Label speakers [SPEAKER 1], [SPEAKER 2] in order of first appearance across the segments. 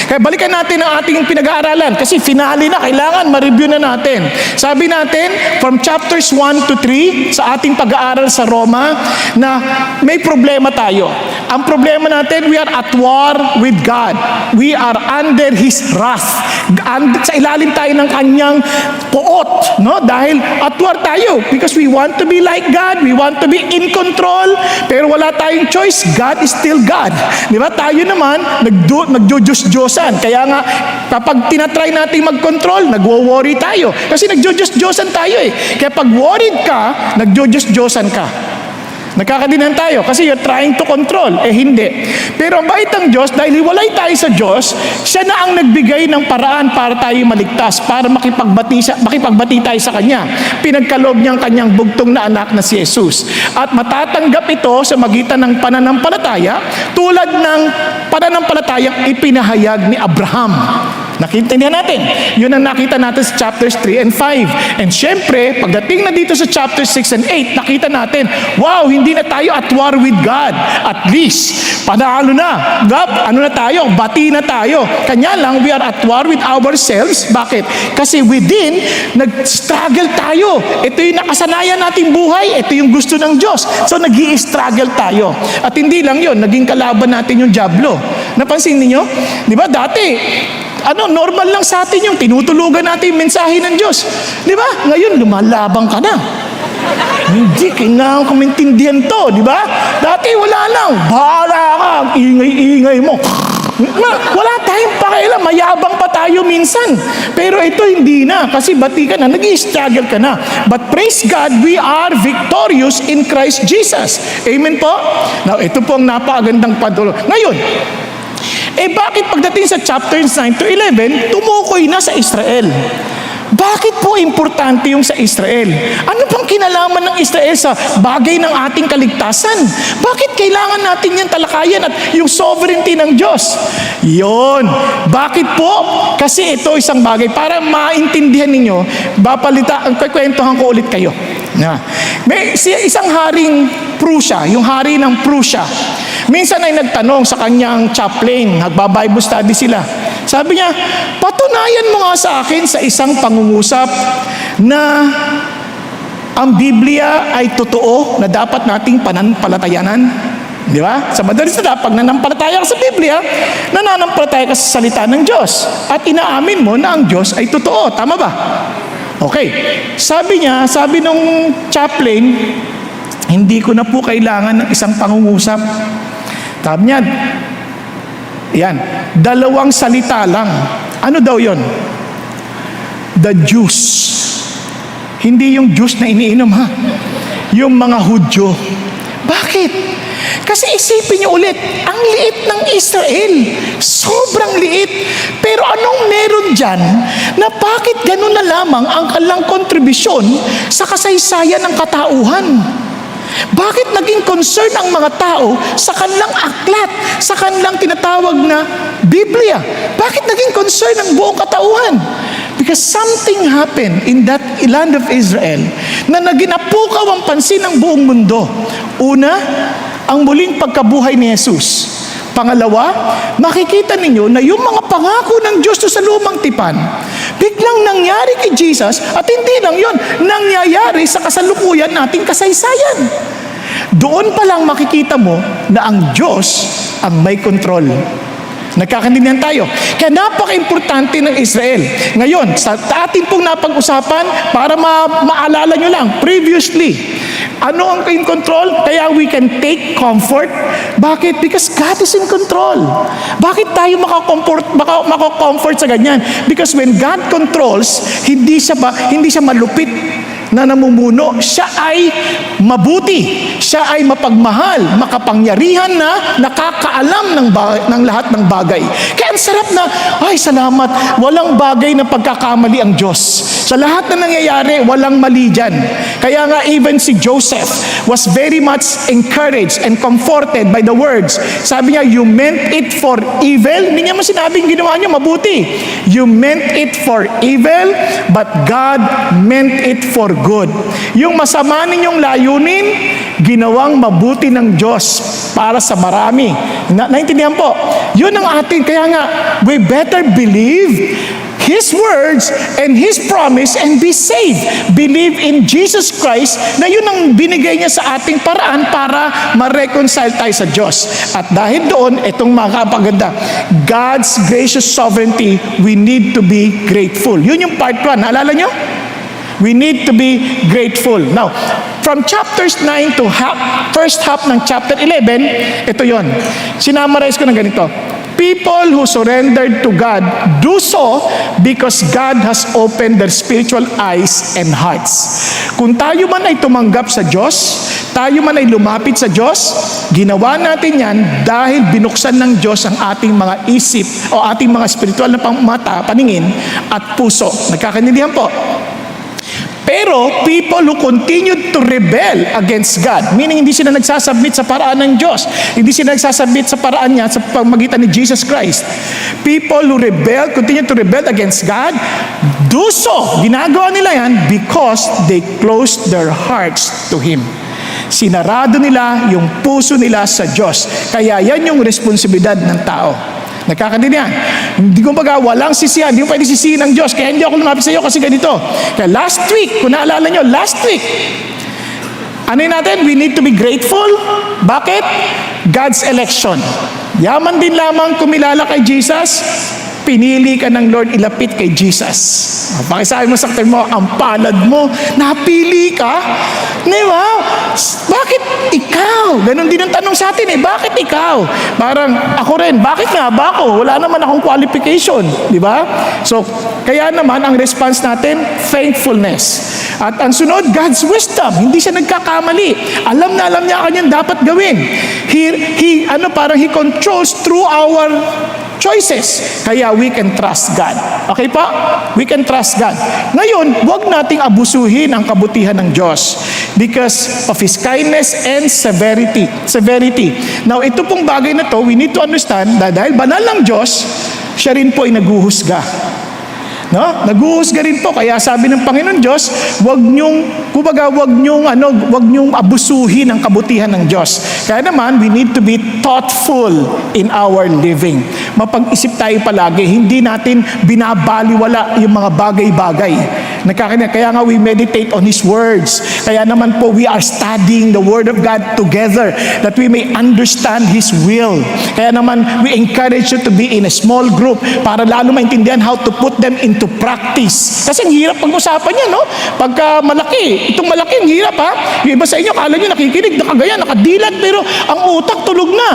[SPEAKER 1] Kaya balikan natin ang ating pinag-aaralan kasi finale na, kailangan ma-review na natin. Sabi natin, from chapters 1 to 3 sa ating pag-aaral sa Roma, na may problema tayo. Ang problema natin, we are at war with God. We are under His wrath. Sa ilalim tayo ng kanyang poot, no? Dahil at war tayo because we want to be like God, we want to be in control, pero wala tayong choice. God is still God. Di ba? Tayo naman, nagjo-Diyos-Diyosan. Kaya nga, kapag tinatry natin mag-control, nagwo-worry tayo. Kasi nagjo-Diyos-Diyosan tayo eh. Kaya pag worried ka, nagjo-Diyos-Diyosan ka. Nagkakadinan tayo kasi you're trying to control. Hindi. Pero ang bait ng Diyos, dahil hiwalay tayo sa Diyos, siya na ang nagbigay ng paraan para tayo maligtas, para makipagbati tayo sa Kanya. Pinagkaloob niyang Kanyang bugtong na anak na si Jesus. At matatanggap ito sa magitan ng pananampalataya, tulad ng pananampalatayang ipinahayag ni Abraham. Nakiintindihan natin. Yun ang nakita natin sa chapters 3 and 5. And syempre, pagdating na dito sa chapters 6 and 8, nakita natin, wow, hindi na tayo at war with God. At least, panalo na. Ano na tayo? Bati na tayo. Kanya lang, we are at war with ourselves. Bakit? Kasi within, nag-struggle tayo. Ito yung nakasanayan nating buhay. Ito yung gusto ng Diyos. So, nag-i-struggle tayo. At hindi lang yun, naging kalaban natin yung dyablo. Napansin niyo? Di ba? Dati, normal lang sa atin yung tinutulugan natin yung mensahe ng Diyos. Di ba? Ngayon, lumalabang ka na. Hindi, kailangan ko maintindihan to, di ba? Dati wala lang. Bahala ka, ingay-ingay mo. Wala tayong pakialam, mayabang pa tayo minsan. Pero ito hindi na, kasi bati ka na, nag-i-struggle ka na. But praise God, we are victorious in Christ Jesus. Amen po? Now, ito po ang napakagandang patuloy. Ngayon, bakit pagdating sa chapters 9 to 11, tumukoy na sa Israel? Bakit po importante yung sa Israel? Ano pang kinalaman ng Israel sa bagay ng ating kaligtasan? Bakit kailangan natin yan talakayan at yung sovereignty ng Diyos? Yon. Bakit po? Kasi ito isang bagay. Para maintindihan ninyo, kwentuhan ko ulit kayo. May isang haring Prussia, yung hari ng Prussia. Minsan ay nagtanong sa kanyang chaplain, nagba-Bible study sila. Sabi niya, patunayan mo nga sa akin sa isang pangungusap na ang Biblia ay totoo na dapat nating pananampalatayanan. Di ba? Sa madalas na pag nanampalataya ka sa Biblia, nananampalataya ka sa salita ng Diyos. At inaamin mo na ang Diyos ay totoo. Tama ba? Okay. Sabi nung chaplain, hindi ko na po kailangan ng isang pangungusap. Sabi niya, yan, 2 salita lang. Ano daw yon? The juice. Hindi yung juice na iniinom ha. Yung mga Hudyo. Bakit? Kasi isipin niyo ulit, ang liit ng Israel. Sobrang liit. Pero anong meron dyan na bakit ganun na lamang ang kanilang kontribusyon sa kasaysayan ng katauhan? Bakit naging concern ang mga tao sa kanilang aklat, sa kanilang tinatawag na Biblia? Bakit naging concern ang buong katauhan? Because something happened in that land of Israel na naginapukaw ang pansin ng buong mundo. Una, ang muling pagkabuhay ni Jesus. Pangalawa, makikita ninyo na yung mga pangako ng Diyos sa lumang tipan, biglang nangyari kay Jesus at hindi lang yon, nangyayari sa kasalukuyan nating kasaysayan. Doon pa lang makikita mo na ang Diyos ang may control. Nagkakaintindihan tayo. Kaya napaka-importante ng Israel. Ngayon, sa atin pong napag-usapan, para maalala nyo lang, previously, ano ang in control? Kaya we can take comfort. Bakit? Because God is in control. Bakit tayo makakomfort sa ganyan? Because when God controls, hindi siya malupit na namumuno. Siya ay mabuti. Siya ay mapagmahal, makapangyarihan na nakakaalam ng lahat ng bagay. Kaya ang sarap na, ay salamat, walang bagay na pagkakamali ang Diyos. Sa lahat na nangyayari, walang mali dyan. Kaya nga even si Joseph was very much encouraged and comforted by the words. Sabi niya, you meant it for evil. Hindi niya masinabing ginawa niyo mabuti. You meant it for evil, but God meant it for good. Yung masama ninyong layunin, ginawang mabuti ng Diyos para sa marami. Naintindihan po? Yun ang ating, kaya nga, we better believe His words and His promise and be saved. Believe in Jesus Christ na yun ang binigay niya sa ating paraan para ma-reconcile tayo sa Diyos. At dahil doon, itong mga kapaganda, God's gracious sovereignty, we need to be grateful. Yun yung part 1. Naalala nyo? We need to be grateful. Now, from chapters 9 to first half ng chapter 11, ito yon. Sinamarize ko ng ganito. People who surrendered to God do so because God has opened their spiritual eyes and hearts. Kung tayo man ay tumanggap sa Diyos, tayo man ay lumapit sa Diyos, ginawa natin yan dahil binuksan ng Diyos ang ating mga isip o ating mga spiritual na mata, paningin at puso. Nagkakaintindihan po? Pero people who continued to rebel against God, meaning hindi sila nagsasubmit sa paraan ng Diyos, hindi sila nagsasubmit sa paraan niya sa pamagitan ni Jesus Christ. People who continue to rebel against God, do so. Ginagawa nila yan because they closed their hearts to Him. Sinarado nila yung puso nila sa Diyos. Kaya yan yung responsibilidad ng tao. Nagkakaintindihan? Hindi ko walang sisihan, hindi ko pwede sisihin ng Diyos, kaya hindi ako lumapit sa iyo kasi ganito. Kaya last week, kung naalala nyo, ano yun natin? We need to be grateful. Bakit? God's election. Yaman din lamang kumilala kay Jesus, pinili ka ng Lord, ilapit kay Jesus. Pakisabi mo sa katabi mo, ang palad mo, napili ka? Di ba? Bakit ikaw? Ganon din ang tanong sa atin bakit ikaw? Parang ako rin, bakit nga ba ako? Wala naman akong qualification. Di ba? So, kaya naman ang response natin, thankfulness. At ang sunod, God's wisdom. Hindi siya nagkakamali. Alam na alam niya kanyang dapat gawin. He controls through our choices. Kaya we can trust God. Okay pa? We can trust God. Ngayon, huwag nating abusuhin ang kabutihan ng Diyos because of His kindness and severity. Now, ito pong bagay na to, we need to understand na dahil banal ng Diyos, siya rin po ay naguhusga. No? Naguhusga rin po. Kaya sabi ng Panginoon Diyos, wag niyong abusuhin ang kabutihan ng Diyos. Kaya naman, we need to be thoughtful in our living. Mapag-isip tayo palagi, hindi natin binabaliwala yung mga bagay-bagay. Kaya nga we meditate on His words. Kaya naman po we are studying the Word of God together that we may understand His will. Kaya naman we encourage you to be in a small group para lalo maintindihan how to put them into practice. Kasi ang hirap pag-usapan niya, no? Pagka malaki, itong malaki, ang hirap ha. Yung iba sa inyo, kala nyo nakikinig, nakagaya, nakadilat, pero ang utak tulog na.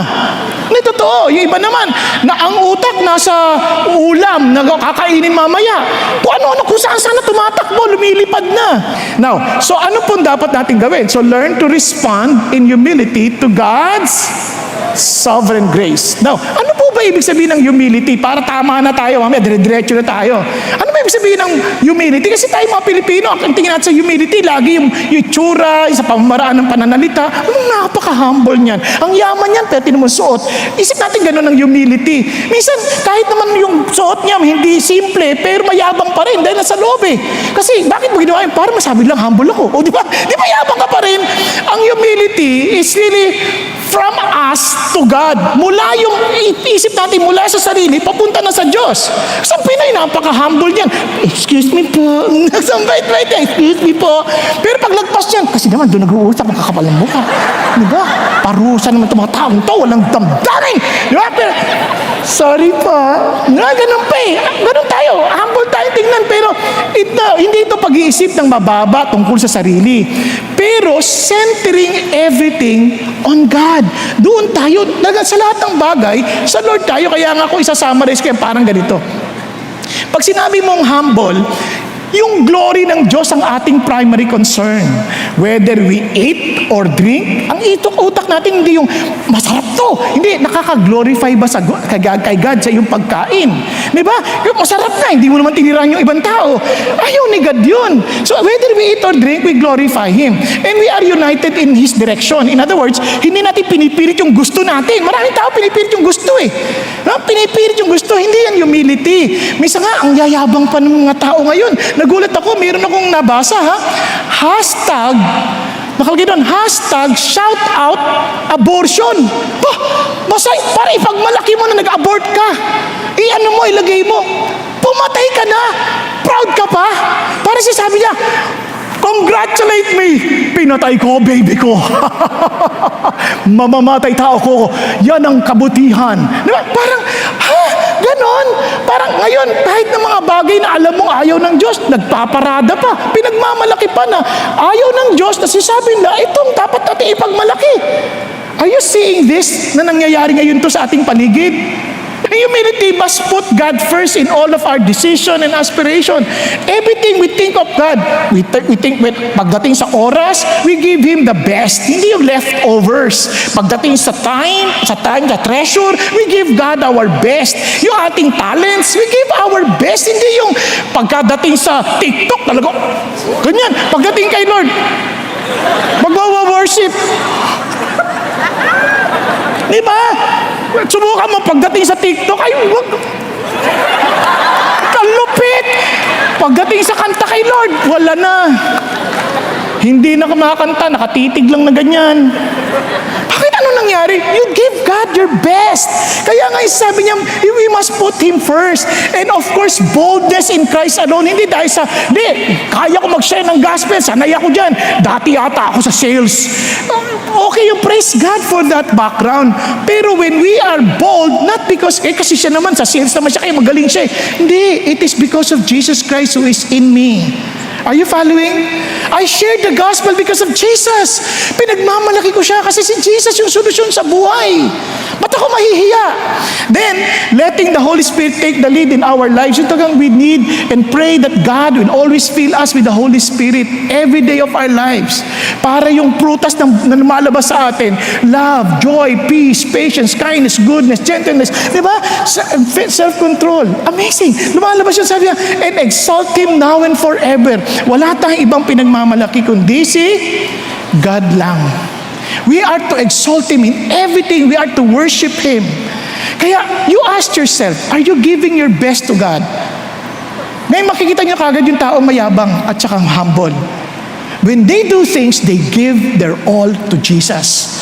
[SPEAKER 1] Hindi totoo. Yung iba naman, na ang utak nasa ulam, na kakainin mamaya. Kung kung saan sana tumatakbo, lumilipad na. Now, so ano pong dapat natin gawin? So learn to respond in humility to God's sovereign grace. Now, ano po ba ibig sabihin ng humility? Para tama na tayo, mamaya dire-diretso na tayo. Ano ba ibig sabihin ng humility? Kasi tayo mga Pilipino, ang tingin natin sa humility, lagi yung itsura, sa pamamaraan ng pananalita, napaka-humble niyan. Ang yaman niyan, pero tinan mo suot. Isip natin gano'n ng humility. Minsan, kahit naman yung suot niya, hindi simple, pero mayabang pa rin dahil nasa loob Kasi, bakit mo ginawa yun? Para masabi lang, humble ako. O, di ba? Di ba yabang ka pa rin? Ang humility is really from us to God. Mula yung isip natin, mula sa sarili, papunta na sa Diyos. Sa Pinay, napaka-humble niyan. Excuse me po. Nagsambait-bait niya. Excuse me po. Pero paglagpas niyan, kasi naman doon nag-uusap, makakapal ng mukha. Diba? Parusa naman itong mga taong to, walang damdamin. Diba? Pero, sorry po. Ganun pa Ganun tayo. Humble tayo tingnan. Pero hindi ito pag-iisip ng mababa tungkol sa sarili. Pero centering everything on God. Doon tayo, sa lahat ng bagay, sa Lord tayo. Kaya nga ako isa-summarize kayo parang ganito. Pag sinabi mong humble, yung glory ng Diyos ang ating primary concern. Whether we eat or drink, ang utak natin hindi yung masarap to. Hindi, nakaka-glorify ba kay God sa iyong pagkain? Di ba? Yung masarap nga, hindi mo naman tinirahan yung ibang tao. Ayaw ni God yun. So whether we eat or drink, we glorify Him. And we are united in His direction. In other words, hindi natin pinipilit yung gusto natin. Maraming tao pinipilit yung gusto No? Pinipilit yung gusto, hindi yan humility. Minsan nga, ang yayabang pa ng mga tao ngayon. Nagulat ako, mayroon akong nabasa Hashtag Nakalagay doon, hashtag shout out abortion. Masay, para ipagmalaki mo na nag-abort ka. I-ano mo, ilagay mo. Pumatay ka na. Proud ka pa. Para sabi niya, congratulate me. Pinatay ko, baby ko. Mamamatay tao ko. Yan ang kabutihan. Diba? Parang, ganon. Parang ngayon, kahit na mga bagay na alam mong ayaw ng Diyos, nagpaparada pa. Pinagmamalaki pa na ayaw ng Diyos na sinasabi na itong dapat natin ipagmalaki. Are you seeing this na nangyayari ngayon to sa ating paligid? Humility must put God first in all of our decision and aspiration. Everything we think of God, we think pagdating sa oras, we give Him the best. Hindi yung leftovers. Pagdating sa time, sa treasure, we give God our best. Yung ating talents, we give our best. Hindi yung pagkadating sa TikTok, talaga, ganyan. Pagdating kay Lord, magwawa-worship. Di ba? Subukan mo pagdating sa TikTok, ay wag. Kalupit. Pagdating sa kanta kay Lord, wala na. Hindi na kumakanta, nakatitig lang na ganyan. Bakit ano nangyari? You give God your best. Kaya nga sabi niya, we must put Him first. And of course, boldness in Christ alone. Hindi dahil sa, kaya ko mag-share ng gospel, sanay ako dyan. Dati ata ako sa sales. Okay, you praise God for that background. Pero when we are bold, not because, kasi siya naman, sa sales naman siya, kaya magaling siya. Hindi, it is because of Jesus Christ who is in me. Are you following? I shared the gospel because of Jesus. Pinagmamalaki ko siya kasi si Jesus yung solusyon sa buhay. Ba't ako mahihiya? Then, letting the Holy Spirit take the lead in our lives, yung talagang we need and pray that God will always fill us with the Holy Spirit every day of our lives. Para yung prutas na lumalabas sa atin, love, joy, peace, patience, kindness, goodness, gentleness, di ba? Self-control. Amazing. Lumalabas yun, sabi niya, and exalt Him now and forever. Wala tayong ibang pinagmamalaki kundi si God lang. We are to exalt Him in everything. We are to worship Him. Kaya, you ask yourself, are you giving your best to God? Ngayon makikita niyo kagad yung tao mayabang at saka humble. When they do things, they give their all to Jesus.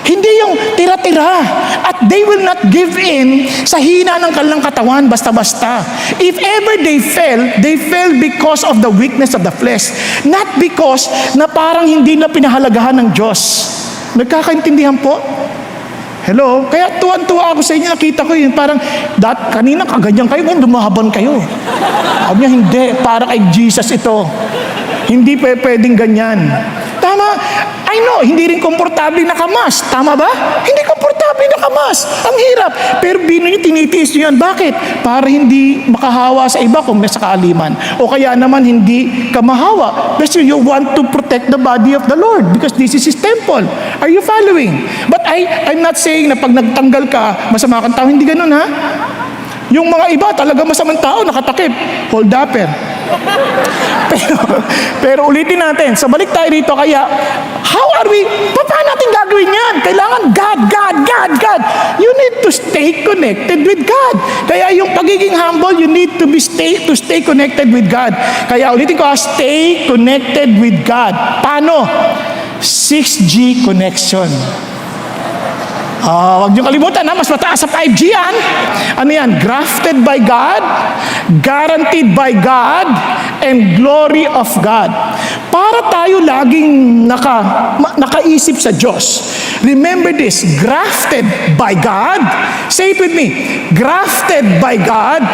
[SPEAKER 1] Hindi yung tira-tira. At they will not give in sa hina ng kanilang katawan basta-basta. If ever they fell because of the weakness of the flesh. Not because na parang hindi na pinahalagahan ng Diyos. Nagkakaintindihan po? Hello? Kaya tuwan-tuwa ako sa inyo, nakita ko yun, parang, kanina kaganyan kayo, ngayon dumahaban kayo. Sabi niya, hindi, para kay Jesus ito. Hindi pwedeng ganyan. Tama? I know, hindi rin komportable nakamas. Tama ba? Hindi komportable nakamas. Ang hirap. Pero bino niyo, tinitiis niyo yan. Bakit? Para hindi makahawa sa iba kung nasa kaaliman. O kaya naman hindi ka mahawa. Kasi you want to protect the body of the Lord because this is His temple. Are you following? But I'm not saying na pag nagtanggal ka, masama kang tao. Hindi ganun, ha? Yung mga iba, talaga masamang tao, nakatakip. Hold upper. Pero ulitin natin, so balik tayo rito, kaya paano natin gagawin yan? Kailangan God. You need to stay connected with God. Kaya yung pagiging humble, you need to stay connected with God. Kaya ulitin ko, stay connected with God. Paano? 6G connection. Huwag niyo kalimutan, mas mataas sa 5G yan. Ano yan? Grafted by God, guaranteed by God, and glory of God. Para tayo laging nakaisip sa Diyos. Remember this, grafted by God. Say it with me. Grafted by God,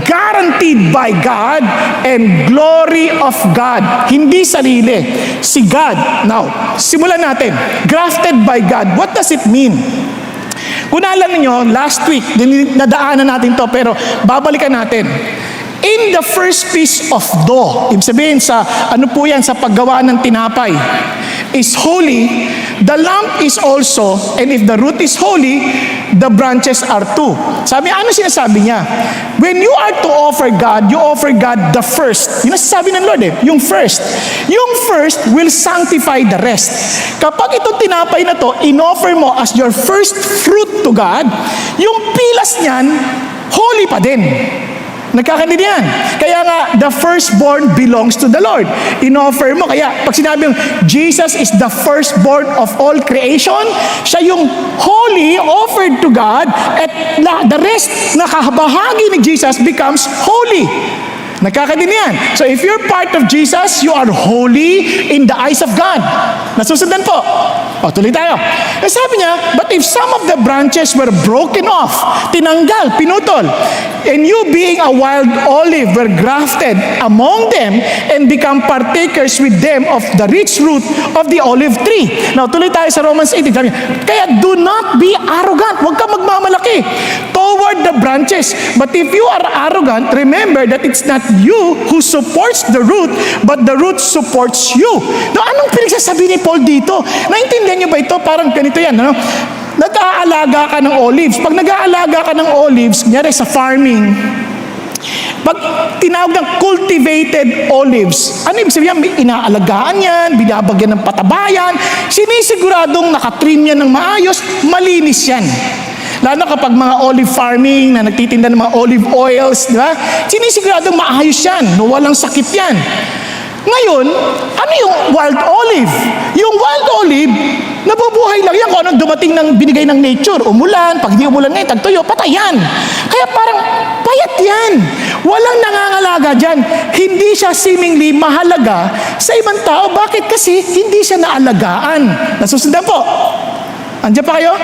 [SPEAKER 1] guaranteed by God, and glory of God. Hindi sarili. Si God. Now, simulan natin. Grafted by God. What does it mean? Kung naalala ninyo, last week, nadaanan natin to, pero babalikan natin. In the first piece of dough, ibig sabihin sa, sa paggawa ng tinapay, is holy, the lump is also, and if the root is holy, the branches are too. Ano sinasabi niya? When you are to offer God, you offer God the first. Yun ang sasabi ng Lord yung first. Yung first will sanctify the rest. Kapag itong tinapay na to, in-offer mo as your first fruit to God, yung pilas niyan, holy pa din. Nagkakaintindihan. Kaya nga, the firstborn belongs to the Lord. In-offer mo. Kaya, pag sinabi mo, Jesus is the firstborn of all creation, siya yung holy, offered to God, at the rest na kabahagi ni Jesus becomes holy. Nagkakaintindihan. So if you're part of Jesus, you are holy in the eyes of God. Nasusundan po. O, tuloy tayo. Sabi niya, but if some of the branches were broken off, tinanggal, pinutol, and you being a wild olive were grafted among them and become partakers with them of the rich root of the olive tree. Now, tuloy tayo sa Romans 18. Sabi niya, kaya do not be arrogant. Huwag ka magmamalaki toward the branches. But if you are arrogant, remember that it's not you who supports the root, but the root supports you. Now, anong pinagsasabi ni Paul dito? Naintindihan niyo ba ito? Parang ganito yan, ano? Nag-aalaga ka ng olives. Pag nag-aalaga ka ng olives, kunyari sa farming, pag tinawag ng cultivated olives, ano ibig sabihin? Inaalagaan yan, binabagyan ng patabayan, sinisiguradong nakatrim yan ng maayos, malinis yan. Lalo kapag mga olive farming na nagtitinda ng mga olive oils, di ba? Sinisiguradong maayos yan, no, walang sakit yan. Ngayon, ano yung wild olive? Yung wild olive, nabubuhay lang yan kung anong dumating ng binigay ng nature. Umulan, pag di umulan ngayon, tagtuyo, patay yan. Kaya parang payat yan. Walang nangangalaga dyan. Hindi siya seemingly mahalaga sa ibang tao. Bakit? Kasi hindi siya naalagaan. Nasusundan po. Andiyan pa kayo?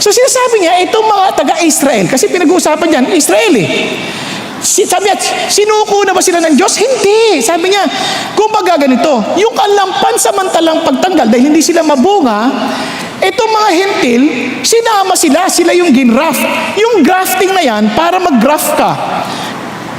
[SPEAKER 1] So sinasabi niya, itong mga taga-Israel, kasi pinag-uusapan niyan, Israel eh. Sabi niya, sinuko na ba sila ng Diyos? Hindi. Sabi niya, kumbaga ganito, yung kalampan samantalang pagtanggal dahil hindi sila mabunga, itong mga hentil, sinama sila yung ginraft. Yung grafting na yan, para mag-graft ka.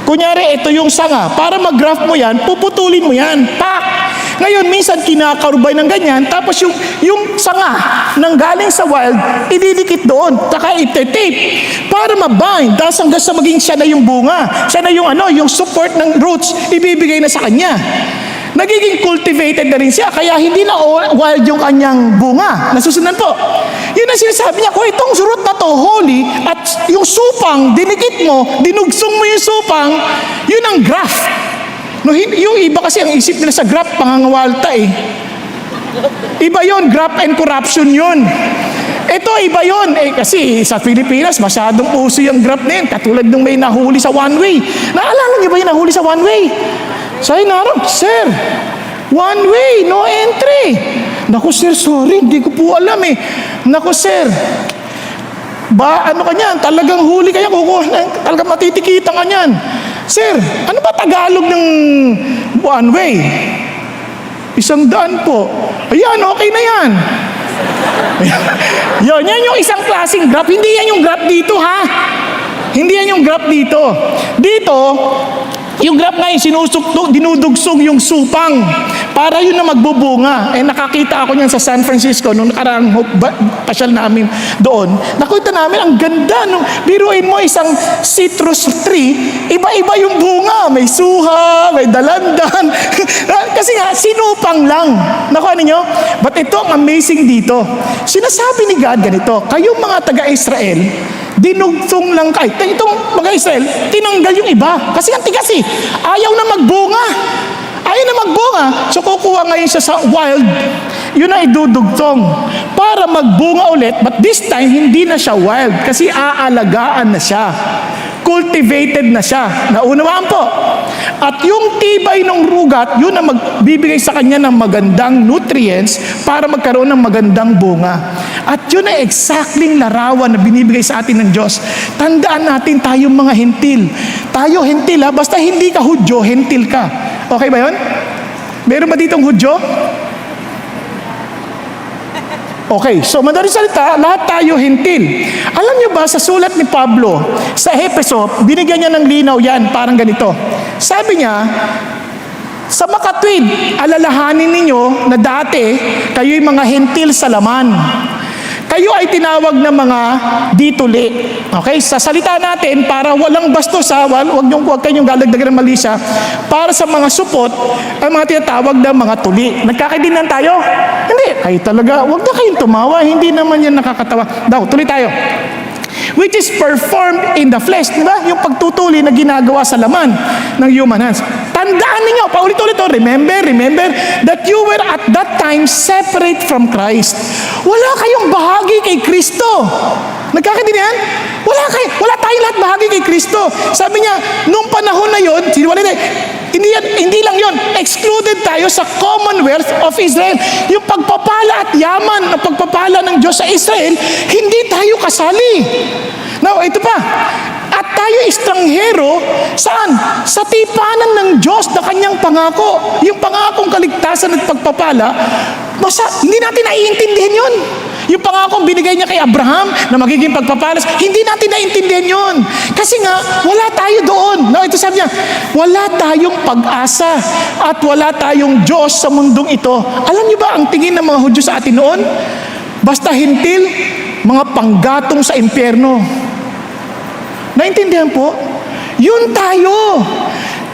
[SPEAKER 1] Kunyari, ito yung sanga. Para mag-graft mo yan, puputulin mo yan. Pak! Ngayon, minsan kinakarubay ng ganyan, tapos yung sanga nang galing sa wild, ididikit doon, taka ite-tape, para mabind, tapos hanggang sa maging siya na yung bunga, siya na yung support ng roots, ibibigay na sa kanya. Nagiging cultivated na rin siya, kaya hindi na wild yung kanyang bunga. Nasusundan po. Yun ang sinasabi niya, kung itong root na to, holy, at yung supang, dinikit mo, dinugsong mo yung supang, yun ang graft. No, yung iba kasi ang isip nila sa graft, pangangawalta eh. Iba yon, graft and corruption yun. Ito, iba yon. Kasi sa Pilipinas, masyadong uso yung graft na yun. Katulad nung may nahuli sa one way. Naalala niyo ba yung nahuli sa one way? Sabi naroon, sir, one way, no entry. Naku sir, sorry, hindi ko po alam eh. Naku sir, ano ka niyan? Talagang huli ka yan, talagang matitikitan ka niyan. Sir, ano ba Tagalog ng one way? 100 po. Ayan, okay na yan. Yan yung isang klaseng graph. Hindi yan yung graph dito, ha? Hindi yan yung graph dito. Dito, yung graph ngayon, dinudugsong yung supang para yun na magbubunga. Nakakita ako niyan sa San Francisco nung nakaraang pasyal namin doon. Nakita namin, ang ganda. Biruin mo isang citrus tree, iba-iba yung bunga. May suha, may dalandan. Kasi nga, sinupang lang. Naku, ano nyo? But ito ang amazing dito. Sinasabi ni God ganito, kayong mga taga-Israel, dinugtong lang kayo. Itong mga Israel, tinanggal yung iba. Kasi ang tigas eh. Ayaw na magbunga. Ayaw na magbunga. So kukuha ngayon siya sa wild. Yun na idudugtong. Para magbunga ulit. But this time, hindi na siya wild. Kasi aalagaan na siya. Cultivated na siya. Naunawaan po. At yung tibay ng rugat, yun ang magbibigay sa kanya ng magandang nutrients para magkaroon ng magandang bunga. At yun ay exactly larawan na binibigay sa atin ng Diyos. Tandaan natin tayong mga hentil. Tayo hentil ha, basta hindi ka Hudyo, hentil ka. Okay ba yun? Meron ba ditong Hudyo? Okay, so madaling salita, lahat tayo hentil. Alam niyo ba, sa sulat ni Pablo, sa Efeso, binigyan niya ng linaw yan, parang ganito. Sabi niya, sa makatwid, alalahanin ninyo na dati, kayo'y mga hentil sa laman. Kayo ay tinawag na mga dituli. Okay? Sa salita natin, para walang bastos ha, huwag kayong galagdagan ng mali siya, para sa mga supot, ang mga tinatawag na mga tuli. Nagkakaintindihan tayo? Hindi. Kayo talaga, huwag na kayong tumawa. Hindi naman yan nakakatawa. Tuloy tayo. which is performed in the flesh. Di ba? Yung pagtutuli na ginagawa sa laman ng human hands. Tandaan ninyo, paulit-ulit, remember that you were at that time separate from Christ. Wala kayong bahagi kay Kristo. Nagkakaintindihan? Wala tayong lahat bahagi kay Kristo. Sabi niya, nung panahon na yun, hindi lang yun, excluded tayo sa commonwealth of Israel. Yung pagpapala at yaman, ang pagpapala ng Diyos sa Israel, hindi tayo kasali. Now, ito pa, at tayo estranghero, saan? Sa tipanan ng Diyos na kanyang pangako. Yung pangakong kaligtasan at pagpapala, hindi natin naiintindihan yun. Yung pangakong binigay niya kay Abraham na magiging pagpapalas, hindi natin naiintindihan yun. Kasi nga, wala tayo doon. No, ito sabi niya, wala tayong pag-asa at wala tayong Diyos sa mundong ito. Alam niyo ba ang tingin ng mga Hudyo sa atin noon? Basta hintil, mga panggatong sa impyerno. Naintindihan po? Yun tayo.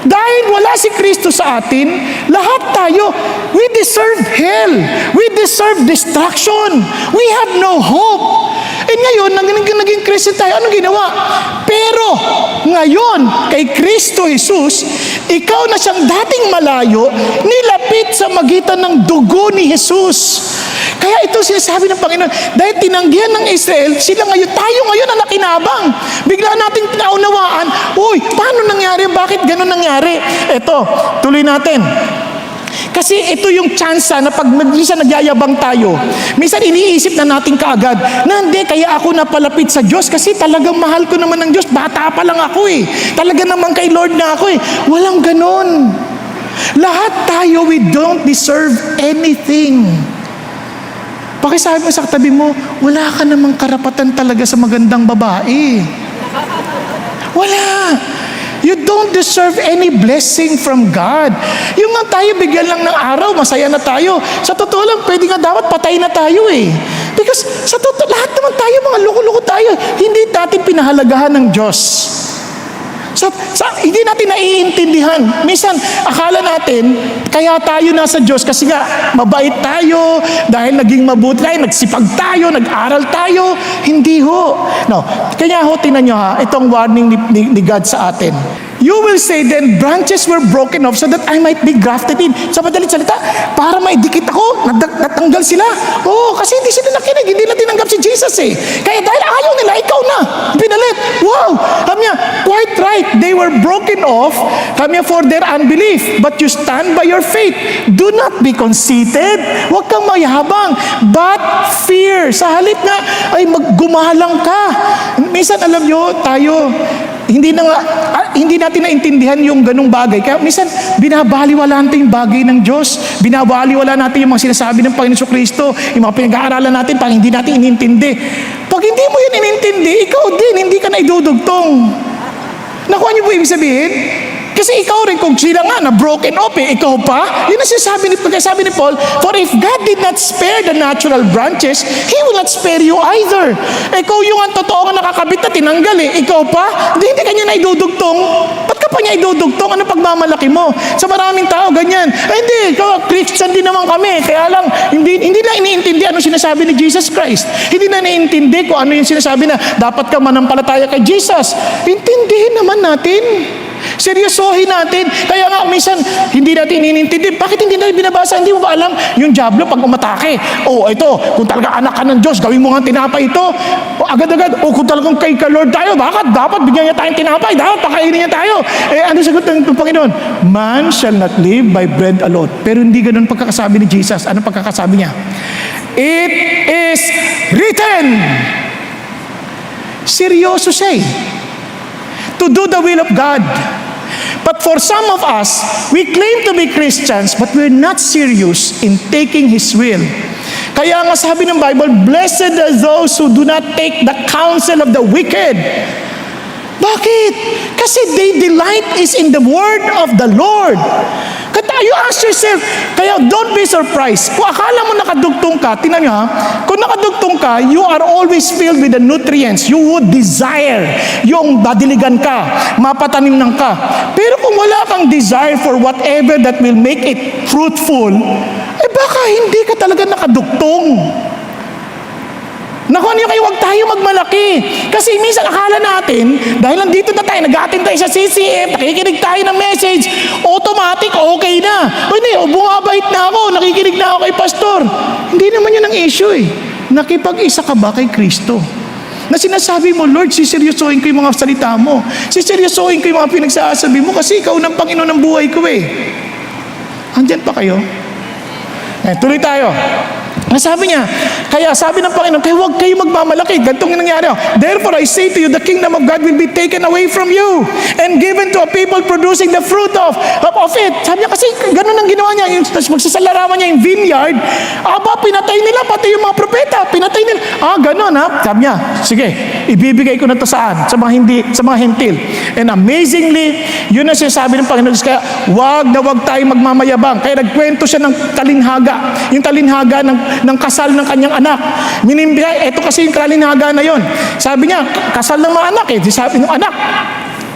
[SPEAKER 1] Dahil wala si Kristo sa atin, lahat tayo, we deserve hell. We deserve destruction. We have no hope. And ngayon, naging Kristo tayo, anong ginawa? Pero, ngayon, kay Kristo Jesus, ikaw na siyang dating malayo, nilapit sa magitan ng dugo ni Jesus. Kaya ito sinasabi ng Panginoon, dahil tinanggihan ng Israel, tayo ngayon ang nakinabang. Bigla nating pinaunawaan, uy, paano nangyari? Bakit ganun nangyari? Ito, tuloy natin. Kasi ito yung chance na pag minsan nagyayabang tayo, minsan iniisip na natin kaagad, na hindi, kaya ako napalapit sa Diyos kasi talagang mahal ko naman ng Diyos. Bata pa lang ako eh. Talaga naman kay Lord na ako eh. Walang ganun. Lahat tayo, we don't deserve anything. Pakisabi mo sa katabi mo, wala ka namang karapatan talaga sa magandang babae. Wala. You don't deserve any blessing from God. Yung nga tayo, bigyan lang ng araw, masaya na tayo. Sa totoo lang, pwede nga dapat patay na tayo eh. Because sa totoo, lahat naman tayo, mga loko-loko tayo. Hindi natin pinahalagahan ng Diyos. Hindi natin naiintindihan. Minsan, akala natin, kaya tayo nasa Diyos kasi nga, mabait tayo, dahil naging mabuti tayo, nagsipag tayo, nag-aral tayo. Hindi ho. No. Kaya ho, tingnan nyo ha, itong warning ni God sa atin. You will say then, branches were broken off so that I might be grafted in. Sa madalit salita, para maidikit ako, natanggal sila. Oo, kasi hindi sila nakinig, hindi na tinanggap si Jesus eh. Kaya dahil ayaw nila, ikaw na, pinalit. Wow! Sabi niya, quite right, they were broken off, sabi niya, for their unbelief. But you stand by your faith. Do not be conceited. Huwag kang mayabang. But fear. Sa halip na, ay gumalang ka. Minsan, alam nyo, tayo, hindi natin naintindihan yung ganung bagay. Kaya minsan, binabaliwala natin yung bagay ng Diyos. Binabaliwala natin yung mga sinasabi ng Panginoon Kristo, yung mga pinag-aaralan natin, pag hindi natin inintindi. Pag hindi mo yun inintindi, ikaw din, hindi ka na idudugtong. Nakuha niyo po ibig sabihin? Kasi ikaw rin, kung sila nga na broken off ikaw pa, yun ang sinasabi ni Paul, for if God did not spare the natural branches, He will not spare you either. Ikaw yung ang totoo nga nakakabit na tinanggal ikaw pa, hindi ka niya na idudugtong. Ba't ka pa niya idudugtong? Ano pagmamalaki mo? Sa maraming tao, ganyan. Hindi, Christian din naman kami, kaya lang, hindi na iniintindi ano sinasabi ni Jesus Christ. Hindi na iniintindi kung ano yung sinasabi na dapat ka manampalataya kay Jesus. Intindihin naman natin. Seryosohin natin. Kaya nga minsan, hindi natin inintindi. Bakit hindi natin binabasa? Hindi mo ba alam? Yung Diablo pag umatake. Ito, kung talaga anak ka ng Diyos, gawin mo nga tinapay ito. Agad-agad, kung talagang kay Lord tayo, bakit dapat bigyan niya tayong tinapay? Dapat pakainin niya tayo. Ano sagot ng Panginoon? Man shall not live by bread alone. Pero hindi ganun pagkakasabi ni Jesus. Ano pagkakasabi niya? It is written. Seryoso siya to do the will of God. But for some of us, we claim to be Christians, but we're not serious in taking His will. Kaya nga sabi ng Bible, blessed are those who do not take the counsel of the wicked. Bakit? Kasi they delight is in the word of the Lord. Kaya you ask yourself, kaya don't be surprised. Kung akala mo nakadugtong ka, tingnan nyo kung nakadugtong ka, you are always filled with the nutrients. You would desire yung dadiligan ka, mapatanim ng ka. Pero kung wala kang desire for whatever that will make it fruitful, baka hindi ka talaga nakadugtong. Naku, ano yung kayo, huwag tayo magmalaki. Kasi minsan akala natin, dahil nandito na tayo, nag-attend tayo sa CCF, nakikinig tayo ng message, automatic, okay na. O hindi, bumabait na ako, nakikinig na ako kay pastor. Hindi naman yun ang issue eh. Nakipag-isa ka ba kay Kristo? Na sinasabi mo, Lord, siseryosohin ko yung mga salita mo. Siseryosohin ko yung mga pinagsasabi mo kasi ikaw ng Panginoon ng buhay ko eh. Andyan pa kayo? Tuloy tayo. Sabi niya, kaya sabi ng Panginoon, kaya huwag kayo magmamalaki. Ganitong yung nangyari. Therefore, I say to you, the kingdom of God will be taken away from you and given to a people producing the fruit of it. Sabi niya, kasi ganun ang ginawa niya. Yung magsasalarawan niya yung vineyard. Pinatay nila, pati yung mga propeta. Pinatay nila. Ganun ha. Sabi niya, sige, ibibigay ko na to saan? Sa mga hentil. And amazingly, yun ang sinasabi ng Panginoon. Kaya, wag tayo magmamayabang. Kaya nagkwento siya ng talinhaga. Yung talinhaga ng kasal ng kanyang anak. Ito kasi yung talinhaga na yon. Sabi niya, kasal ng mga anak eh. Sabi ng anak.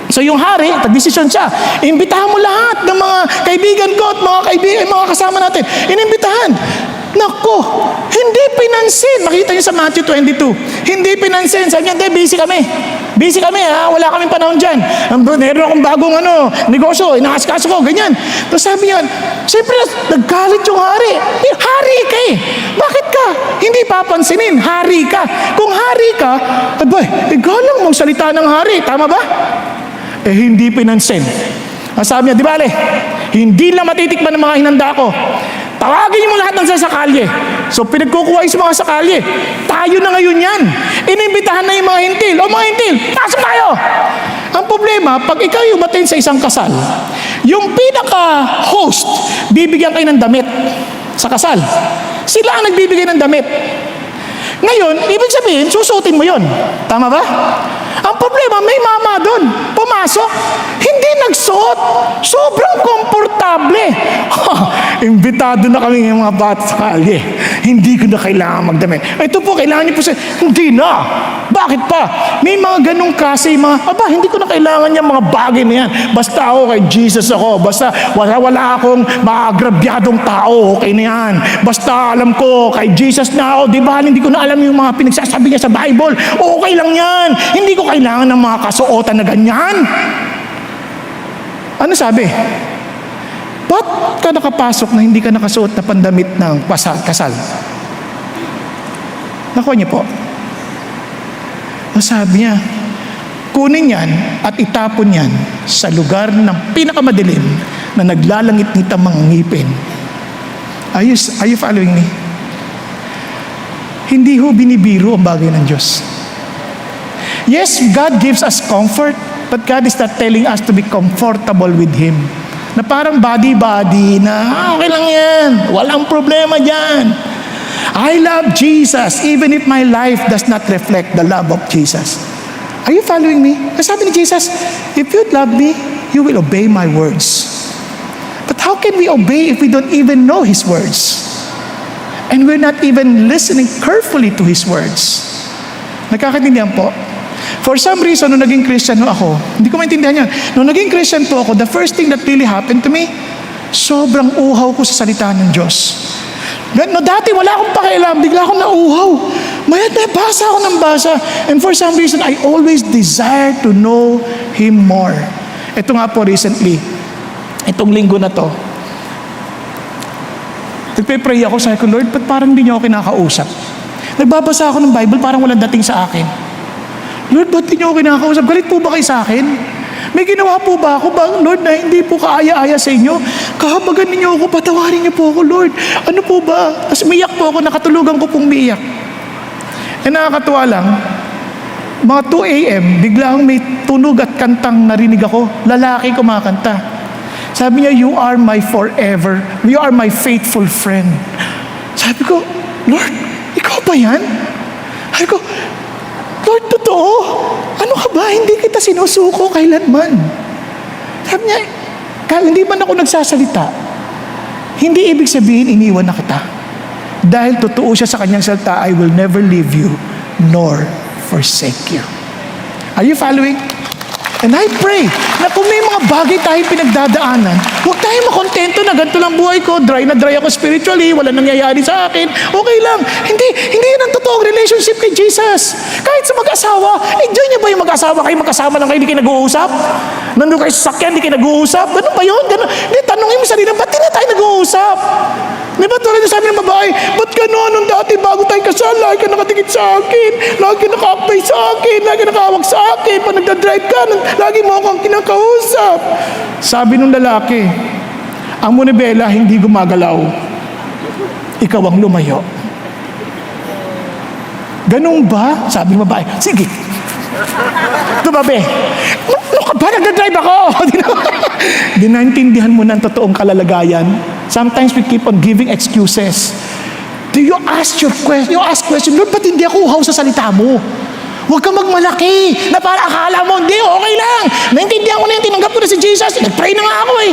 [SPEAKER 1] So yung hari, tag-desisyon siya. Imbitahan mo lahat ng mga kaibigan ko at mga kasama natin. Inimbitahan. Nako, hindi pinansin. Makita niyo sa Matthew 22. Hindi pinansin. Sabi niya, hindi, busy kami. Busy kami ha, wala kaming panahon dyan. Meron akong bagong negosyo, inakaskaso ko, ganyan. Tapos sabi niya, siyempre, naggalit yung hari. Hari ka eh. Bakit ka? Hindi papansinin, hari ka. Kung hari ka, ikaw lang mong salita ng hari. Tama ba? Hindi pinansin. Sabi niya, di bale, hindi lang matitikman ng mga hinanda ko. Tawagin niyo mo lahat ng sasakalye. So pinagkukuha yung mga sakalye. Tayo na ngayon yan. Inimbitahan na yung mga hintil. O mga hintil, pasok tayo! Ang problema, pag ikaw yung umattend sa isang kasal, yung pinaka-host, bibigyan kayo ng damit sa kasal. Sila ang nagbibigay ng damit. Ngayon, ibig sabihin, susutin mo yon. Tama ba? Ang problema, may mama doon. Pumasok, hindi nagsuot. Sobrang komportable. Imbitado na kami ng mga bata sa kalye. Hindi ko na kailangan magdamit. Ito po, kailangan niyo po sa... Hindi na. Bakit pa? May mga ganong kasi, hindi ko na kailangan yung mga bagay na yan. Basta ako kay Jesus ako. Basta wala akong maagrabyadong tao. Okay na yan. Basta alam ko, kay Jesus na ako. Di ba? Hindi ko na alam yung mga pinagsasabi niya sa Bible. Okay lang yan. Hindi ko kailangan ng mga kasuotan na ganyan. Ano sabi? Ba't ka nakapasok na hindi ka nakasuot na pandamit ng kasal? Nakuha niyo po. Sabi niya, kunin yan at itapon yan sa lugar ng pinakamadilim na naglalangit-ngit ang mga ngipin. Are you following me? Hindi ho binibiro ang bagay ng Diyos. Yes, God gives us comfort, but God is not telling us to be comfortable with Him. Na parang body-body na, okay lang yan, walang problema dyan. I love Jesus, even if my life does not reflect the love of Jesus. Are you following me? Sabi ni Jesus, if you love me, you will obey my words. But how can we obey if we don't even know His words? And we're not even listening carefully to His words. Nakakaintindihan po? For some reason, nung naging Christian ako, hindi ko maintindihan yan. Nung naging Christian po ako, the first thing that really happened to me, sobrang uhaw ko sa salita ng Diyos. No, dati wala akong pakialam, bigla akong nauhaw. May basa ako ng basa. And for some reason, I always desire to know Him more. Ito nga po recently, itong linggo na to, nagpe-pray ako, sabi ko, Lord, ba't parang hindi niyo ako kinakausap? Nagbabasa ako ng Bible, parang walang dating sa akin. Lord, ba't hindi niyo ako kinakausap? Galit po ba kayo sa akin? May ginawa po ba ako, Lord, na hindi po kaaya-aya sa inyo? Kahabagan ninyo ako, patawarin niyo po ako, Lord. Ano po ba? Tapos umiyak po ako, nakatulugan ko pong umiyak. E nakakatuwa lang, mga 2 a.m., biglang may tunog at kantang narinig ako. Lalaki kumakanta. Sabi niya, you are my forever. You are my faithful friend. Sabi ko, Lord, ikaw ba yan? Sabi ko, Lord, totoo. Ano ka ba? Hindi kita sinusuko kailanman. Sabi niya, hindi man ako nagsasalita, hindi ibig sabihin iniwan na kita. Dahil totoo siya sa kanyang salita, I will never leave you nor forsake you. Are you following? And I pray na kung may mga bagay tayong pinagdadaanan, huwag tayong makontento na ganito lang buhay ko, dry na dry ako spiritually, wala nangyayari sa akin, okay lang. Hindi yun ang totoong relationship kay Jesus. Kahit sa mag-asawa, enjoy niyo ba yung mag-asawa kayo, magkasama lang kayo, hindi kayo nag-uusap? Nandun kayo sa sakyan, hindi kayo nag-uusap? Ganun ba yun? Ganun. Hindi, tanongin mo sarili, ba't di na tayo nag-uusap? Di ba tulad na sabi ng babae, ba't gano'n nung dati bago tayo kasal, lagi ka nakatingin sa akin, lagi ka naka-apply sa akin, lagi ka nakahawak sa akin, pag nagdadrive ka, lagi mo akong kinakausap. Sabi nung lalaki, ang monobela hindi gumagalaw, ikaw ang lumayo. Ganun ba? Sabi ng babae, sige. Tumabi. Ano ka ba? Nagdadrive ako. Di naintindihan mo ng totoong kalalagayan. Sometimes we keep on giving excuses. Do you ask question, Lord, ba't hindi ako uhaw sa salita mo? Huwag kang magmalaki na para akala mo, hindi, okay lang. Naintindihan ko na yung tinanggap ko na si Jesus. Nag-pray na nga ako eh.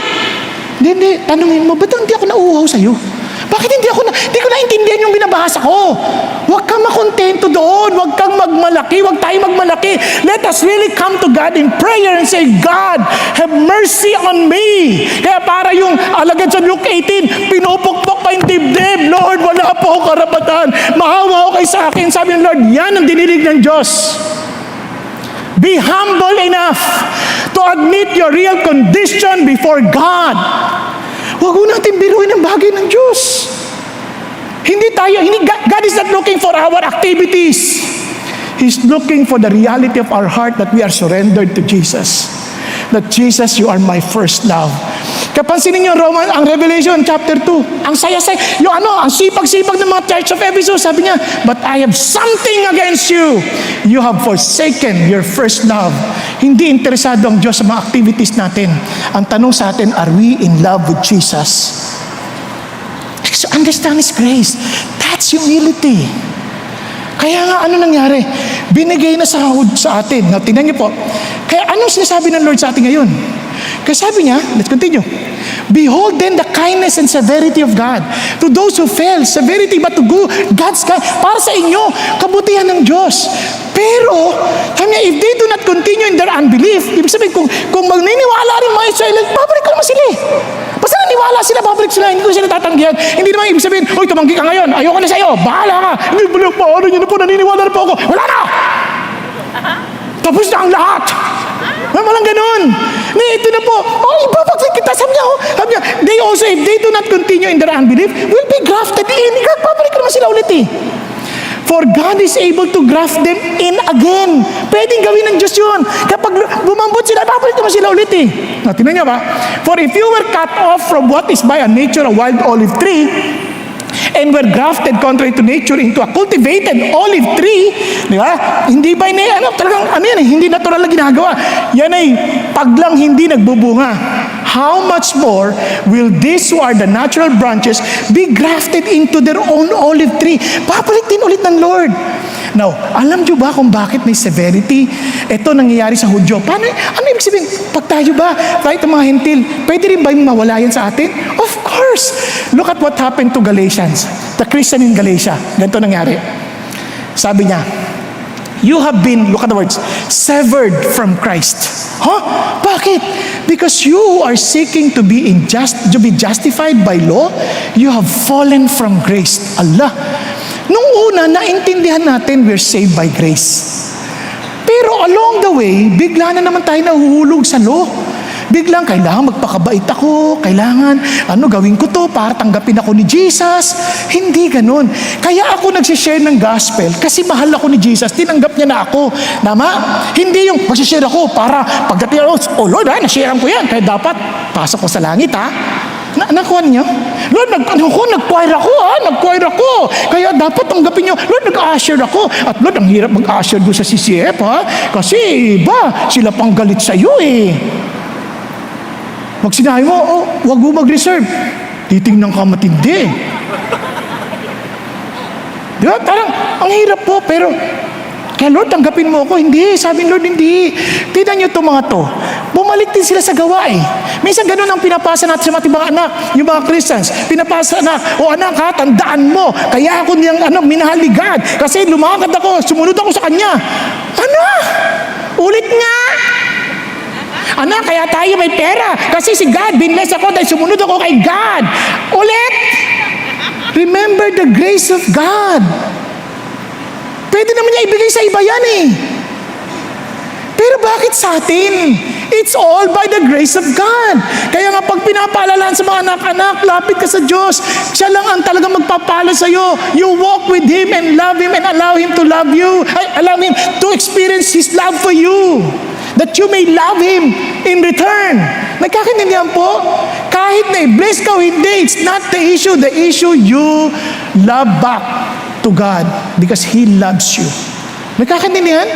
[SPEAKER 1] Hindi. Tanungin mo, ba't hindi ako nauuhaw sa'yo? Bakit hindi ko naintindihan yung binabasa ko? Huwag kang makontento doon. Huwag kang magmalaki. Huwag tayo magmalaki. Let us really come to God in prayer and say, God, have mercy on me. Kaya para yung alagad sa Luke 18, pinupukpok pa yung dibdib. Lord, wala po akong karapatan. Maawa ko kayo sa akin. Sabi ng Lord, yan ang dinilig ng Diyos. Be humble enough to admit your real condition before God. Huwag mo natin biruin ang bagay ng Diyos. God is not looking for our activities. He's looking for the reality of our heart that we are surrendered to Jesus. That Jesus, you are my first love. Kapansinin niyo ang Revelation chapter 2. Ang saya-saya, ang sipag-sipag ng mga church of Ephesus, sabi niya, but I have something against you. You have forsaken your first love. Hindi interesado ang Diyos sa mga activities natin. Ang tanong sa atin, are we in love with Jesus? So understand His grace. That's humility. Kaya nga, ano nangyari? Binigay na sahod sa atin. Now, tingnan niyo po. Kaya anong sinasabi ng Lord sa atin ngayon? Kaya sabi niya, let's continue. Behold then the kindness and severity of God. To those who fell, severity, but to God's kind. Para sa inyo, kabutihan ng Diyos. Pero, sabi niya, if they do not continue in their unbelief, ibig sabihin, kung magniniwala rin mga Israel, babalik ko naman sila eh. Basta naniwala sila, babalik sila, hindi ko sila tatanggihan. Hindi naman ibig sabihin, uy, tumanggi ka ngayon, ayoko na sa'yo, bahala ka. Hindi, paano nyo na po, naniniwala na po ako. Wala na! Tapos na ang lahat. Walang ganun. Ito na po. Ibabagsak kita. Sabi niya, they also, if they do not continue in their unbelief, will be grafted in. Babalik naman sila ulit eh. For God is able to graft them in again. Pwedeng gawin ng Diyos yun. Kapag bumambot sila, babalik naman sila ulit eh. Tingnan niyo ba? For if you were cut off from what is by a nature a wild olive tree, and were grafted contrary to nature into a cultivated olive tree, di ba? Hindi ba hindi natural na ginagawa. Yan ay paglang hindi nagbubunga. How much more will these who are the natural branches be grafted into their own olive tree? Papalik din ulit ng Lord. Now, alam nyo ba kung bakit may severity? Ito nangyayari sa Hudyo. Ano ibig sabihin? Pag tayo ba, kahit ang mga hentil, pwede rin ba yung mawala yan sa atin? Of course! Look at what happened to Galatians. The Christian in Galatia. Ganito nangyari. Sabi niya, you have been, look at the words, severed from Christ. Bakit? Because you who are seeking to be justified by law, you have fallen from grace. Allah. Nung una, naintindihan natin we're saved by grace. Pero along the way, bigla na naman tayo nahuhulog sa law. Biglang kailangan magpakabait ako, kailangan gawin ko to para tanggapin ako ni Jesus. Hindi ganun. Kaya ako nagsishare ng gospel kasi mahal ako ni Jesus, tinanggap niya na ako. Tama? Hindi yung magsishare ako para pagdating ako, Lord, nasharean ko yan, kaya dapat pasok ko sa langit Nakuha niyo? Lord, nag-choir ako. Kaya dapat tanggapin niyo. Lord, nag-usher ako. At Lord, ang hirap mag-usher doon sa CCF, kasi iba, sila pang galit sa iyo eh. Pag sinabi mo, wag mo mag-reserve. Titingnan ka matindi. Di ba? Parang, ang hirap po, pero kaya Lord, tanggapin mo ako. Hindi, sabi Lord, hindi. Tignan niyo itong mga to. Bumalik din sila sa gawa eh. Minsan ganun ang pinapasa natin sa mga anak, yung mga Christians. Pinapasa anak, anak ha, tandaan mo. Kaya ako niyang minahal ni God. Kasi lumakad ako, sumunod ako sa Kanya. Ulit nga. Anak, kaya tayo may pera. Kasi si God, binless ako dahil sumunod ako kay God. Ulit! Remember the grace of God. Pwede naman niya ibigay sa iba yan eh. Pero bakit sa atin? It's all by the grace of God. Kaya nga pag pinapaalalahan sa mga anak-anak, lapit ka sa Diyos. Siya lang ang talagang magpapala sa iyo. You walk with Him and love Him and allow Him to love you. Allow Him to experience His love for you. That you may love Him in return. Nagkakaintindihan po? Kahit na i-bless ka o hindi, it's not the issue. The issue, you love back to God because He loves you. Nagkakaintindihan?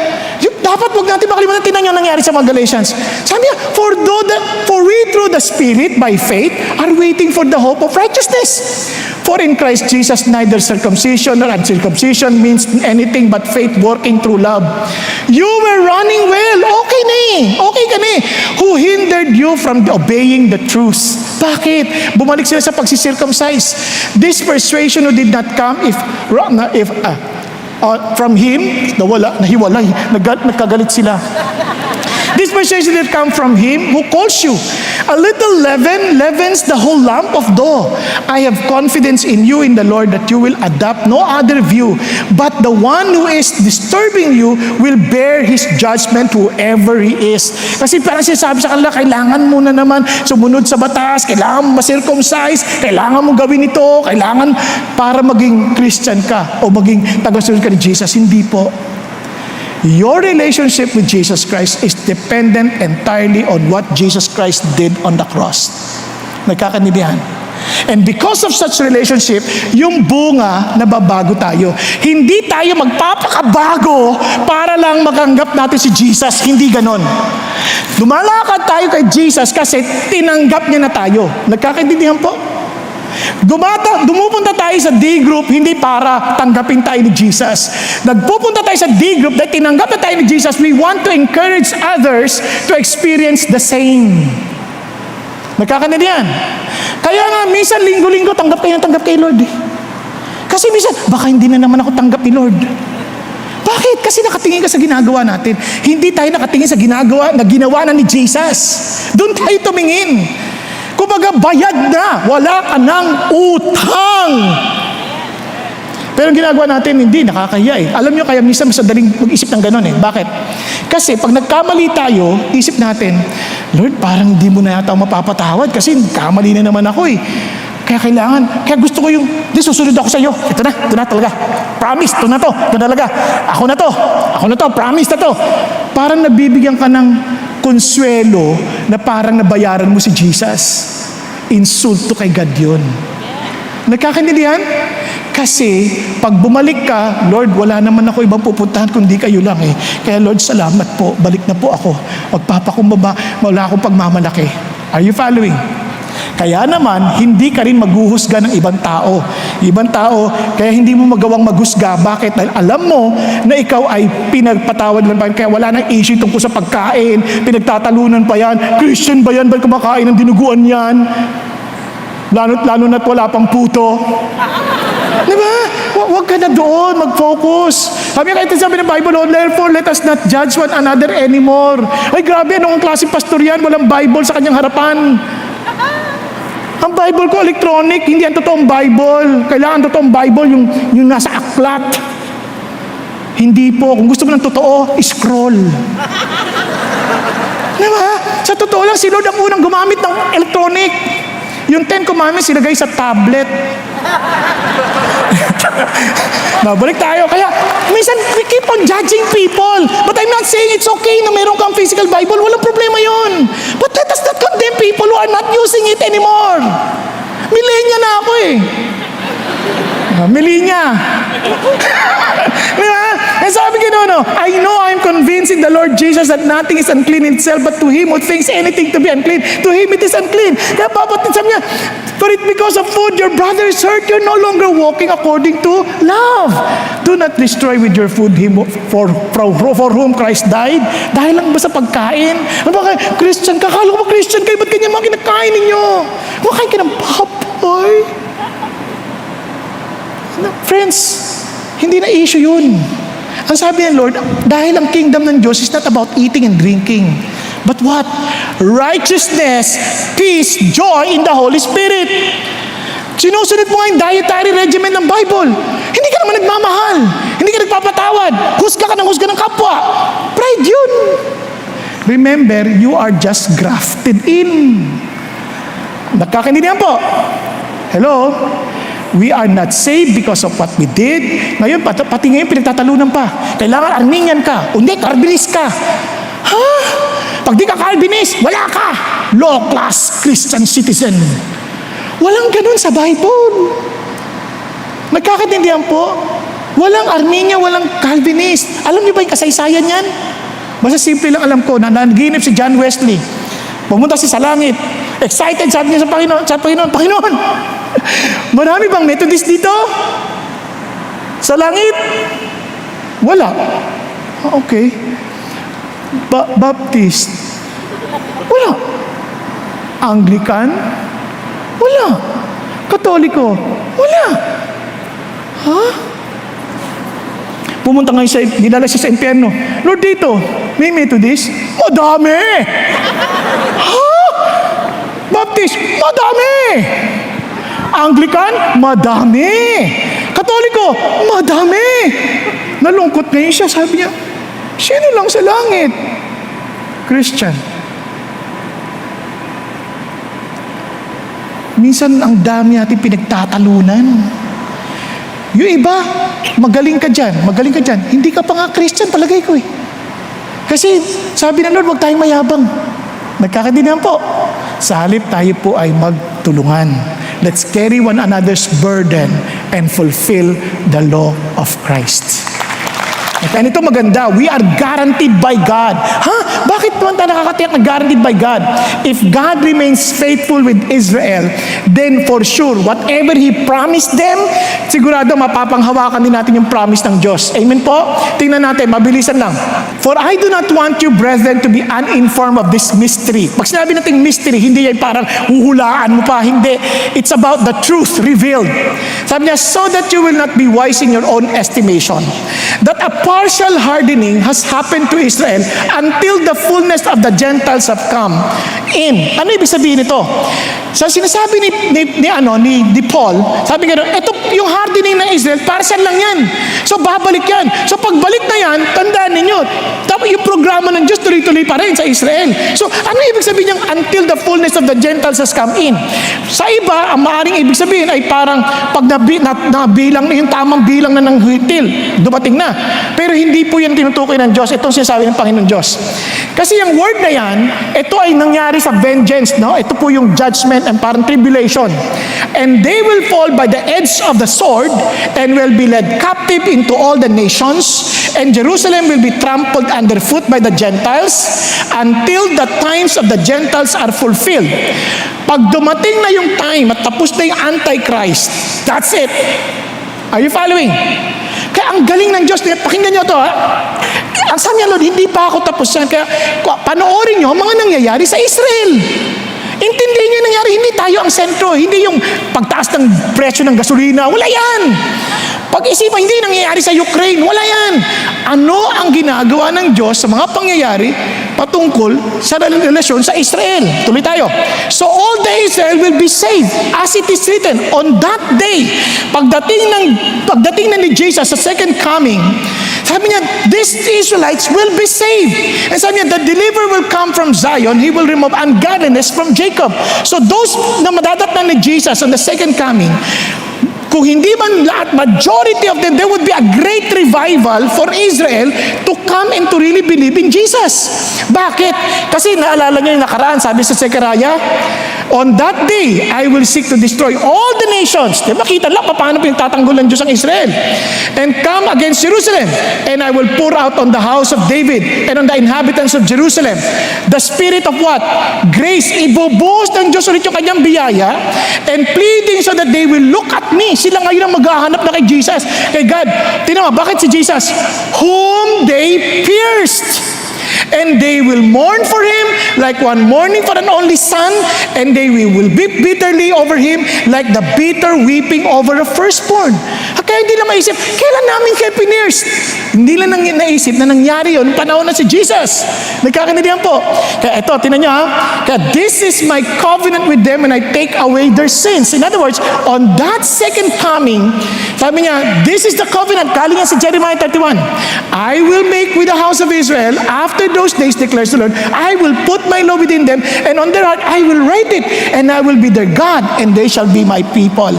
[SPEAKER 1] Dapat wag natin makalimutan. Tingnan niyo ang nangyari sa mga Galatians. Sabi niya, for we through the Spirit by faith are waiting for the hope of righteousness. For in Christ Jesus neither circumcision nor uncircumcision means anything but faith working through love. You were running well. Okay na eh. Okay ka na eh. Who hindered you from obeying the truth? Bakit? Bumalik sila sa pagsisircumcise. This persuasion who did not come from him, nahiwalay, nagkagalit sila. This persuasion did come from Him who calls you. A little leaven leavens the whole lump of dough. I have confidence in you in the Lord that you will adopt no other view, but the one who is disturbing you will bear his judgment, whoever he is. Kasi parang sinasabi sa kanila, kailangan mo na naman sumunod sa batas, kailangan mo ma-circumcise, kailangan mo gawin ito, kailangan para maging Christian ka o maging tagasunod ka ni Jesus. Hindi po. Your relationship with Jesus Christ is dependent entirely on what Jesus Christ did on the cross. Nagkakaintindihan? And because of such relationship, yung bunga, nababago tayo. Hindi tayo magpapakabago para lang matanggap natin si Jesus. Hindi ganon. Lumalakad tayo kay Jesus kasi tinanggap niya na tayo. Nagkakaintindihan po? Dumupunta tayo sa D group hindi para tanggapin tayo ni Jesus. Nagpupunta tayo sa D group dahil tinanggap na tayo ni Jesus. We want to encourage others to experience the same. Nagkakaintindihan? Kaya nga, minsan linggo-linggo tanggap kay Lord eh. Kasi minsan, baka hindi na naman ako tanggap ni Lord. Bakit? Kasi nakatingin ka sa ginagawa natin. Hindi tayo nakatingin sa ginawa na ni Jesus. Doon tayo tumingin. Kumbaga, bayad na. Wala ka ng utang. Pero ang ginagawa natin, hindi, nakakahiya eh. Alam nyo, kaya minsan mas madaling mag-isip ng gano'n eh. Bakit? Kasi pag nagkamali tayo, isip natin, Lord, parang hindi mo na yata mapapatawad kasi kamali na naman ako eh. Kaya gusto ko susunod ako sa iyo. Ito na talaga. Promise, ito na talaga. Ako na to, promise na to. Parang nabibigyan ka ng konsuelo na parang nabayaran mo si Jesus. Insulto kay God yun. Nagkakaintindihan? Kasi pag bumalik ka, Lord, wala naman ako ibang pupuntahan kundi kayo lang eh. Kaya Lord, salamat po. Balik na po ako. Magpapakumbaba, wala akong pagmamalaki. Are you following? Kaya naman, hindi ka rin maghuhusga ng ibang tao. Ibang tao, kaya hindi mo magawang maghusga. Bakit? Dahil alam mo na ikaw ay pinagpatawad lang pa. Kaya wala nang issue tungkol sa pagkain. Pinagtatalunan pa yan. Christian ba yan? Ba't kumakain ng dinuguan yan? Lalo na't wala pang puto. Diba? Huwag ka na doon. Mag-focus. Sabi ng Bible, therefore, let us not judge one another anymore. Ay, grabe. Anong klaseng pastor yan? Walang Bible sa kanyang harapan. Ang Bible ko electronic, hindi ang totoong Bible. Kailangan totoong Bible yung nasa aklat. Hindi po. Kung gusto mo ng totoo, scroll. Diba? Sa totoo lang, si Lord ang unang gumamit ng electronic. Yung 10 Commandments, silagay sa tablet. Balik tayo. Kaya, minsan, we keep on judging people. But I'm not saying it's okay na meron kang physical Bible. Walang problema yun. But let us not condemn people who are not using it anymore. Millennia na ako eh. Millennia. Diba? And sabi ko, no, I know I'm convinced in the Lord Jesus that nothing is unclean in itself, but to him who thinks anything to be unclean, to him it is unclean. Kaya sabi niya, for it because of food, your brother is hurt, you're no longer walking according to love. Do not destroy with your food him for whom Christ died. Dahil lang ba sa pagkain? Baka Christian ka, kala ko ba Christian kayo, ba't ganyan mga kinakain ninyo? Makain ka ng baboy. Friends, hindi na issue yun. Ang sabi ng Lord, dahil ang kingdom ng Diyos is not about eating and drinking, But what? Righteousness, peace, joy in the Holy Spirit. Sinusunod mo nga yung dietary regimen ng Bible. Hindi ka naman nagmamahal. Hindi ka nagpapatawad. Husga ka ng kapwa. Pride yun. Remember, you are just grafted in. Nagkakaintindihan po? Hello? We are not saved because of what we did. Ngayon, pati ngayon pinagtatalunan pa. Kailangan Arminian ka. Hindi, Calvinist ka. Ha? Pag di ka Calvinist, wala ka. Low class Christian citizen. Walang ganun sa Bible. Nagkakaintindihan po? Walang Arminian, walang Calvinist. Alam niyo ba yung kasaysayan yan? Basta simple lang alam ko na nanaginip si John Wesley. Pumunta siya sa langit. Excited, sabi niya sa Panginoon, Panginoon, marami bang Methodist dito? Sa langit? Wala. Okay. Baptist? Wala. Anglican? Wala. Katoliko? Wala. Ha? Pumunta ngayon dinala siya sa impyerno. Lord, dito, may Methodist? Madami! Ha? Baptist? Madami! Anglican? Madami! Katoliko? Madami! Nalungkot ngayon siya. Sabi niya, sino lang sa langit? Christian. Minsan ang dami natin pinagtatalunan. Yung iba, magaling ka dyan. Hindi ka pa nga Christian, palagay ko eh. Kasi sabi ng Lord, huwag tayong mayabang. Nagkakaintindihan po. Sa halip tayo po ay magtulungan. Let's carry one another's burden and fulfill the law of Christ. At ito maganda, we are guaranteed by God. Ha? Bakit naman tayo nakakatiyak na guaranteed by God? If God remains faithful with Israel, then for sure, whatever He promised them, sigurado mapapanghawakan din natin yung promise ng Diyos. Amen po? Tingnan natin, mabilisan lang. For I do not want you, brethren, to be uninformed of this mystery. Pag sinabi natin mystery, hindi yan parang huhulaan mo pa. Hindi. It's about the truth revealed. Sabi niya, so that you will not be wise in your own estimation. That a partial hardening has happened to Israel until the fullness of the Gentiles have come in. Ano ibig sabihin nito? Sa sinasabi ni Paul, sabi nga, ito yung hardening ng Israel, partial lang yan. So babalik yan. So pagbalik na yan, tandaan ninyo, tapos yung programa ng Diyos tuloy-tuloy pa rin sa Israel. So ano ibig sabihin niyang until the fullness of the Gentiles has come in? Sa iba, ang maaaring ibig sabihin ay parang pag nabilang na yung tamang bilang na ng hitil, dumating na. Pero hindi po yan tinutukoy ng Diyos. Itong sinasabi ng Panginoon Diyos. Kasi yung word na yan, ito ay nangyari sa vengeance, no? Ito po yung judgment and parang tribulation. And they will fall by the edge of the sword and will be led captive into all the nations, and Jerusalem will be trampled underfoot by the Gentiles until the times of the Gentiles are fulfilled. Pag dumating na yung time at tapos na yung Antichrist, that's it. Are you following? Kaya ang galing ng Diyos, pakinggan nyo ito ha. Ang sabi niya, Lord, hindi pa ako tapos yan. Kaya panoorin nyo ang mga nangyayari sa Israel. Intindihin nyo yung nangyari, hindi tayo ang sentro. Hindi yung pagtaas ng presyo ng gasolina. Wala yan. Pag-isipan, hindi nangyayari sa Ukraine. Wala yan. Ano ang ginagawa ng Diyos sa mga pangyayari patungkol sa relasyon sa Israel? Tuloy tayo. So all the Israel will be saved as it is written. On that day, pagdating na ni Jesus sa second coming, sabi niya, these Israelites will be saved. And sabi niya, the deliverer will come from Zion. He will remove ungodliness from Jacob. So those na madadatnan ni Jesus on the second coming, kung hindi man lahat, majority of them, there would be a great revival for Israel to come and to really believe in Jesus. Bakit? Kasi naalala niyo yung nakaraan, sabi sa Zechariah, on that day, I will seek to destroy all the nations. Diba, kita lang paano pinagtatanggol ng Diyos ang Israel. And come against Jerusalem. And I will pour out on the house of David and on the inhabitants of Jerusalem the spirit of what? Grace. Ibubuhos ng Diyos ulit yung kanyang biyaya and pleading so that they will look at me. Sila ngayon ang maghahanap na kay Jesus, kay God. Tingnan mo, bakit si Jesus? Whom they pierced. And they will mourn for him like one mourning for an only son, and they will weep bitterly over him like the bitter weeping over a firstborn. Kaya hindi lang maisip, kailan namin kayo pinierced? Hindi lang naisip na nangyari yun panahon na si Jesus. Nagkakaintindihan po. Kaya ito, tinan nyo ha. Kaya this is my covenant with them and I take away their sins. In other words, on that second coming, sabi niya, this is the covenant. Galing yan sa Jeremiah 31. I will make with the house of Israel, after those days, declares the Lord, I will put my law within them, and on their heart I will write it, and I will be their God, and they shall be my people.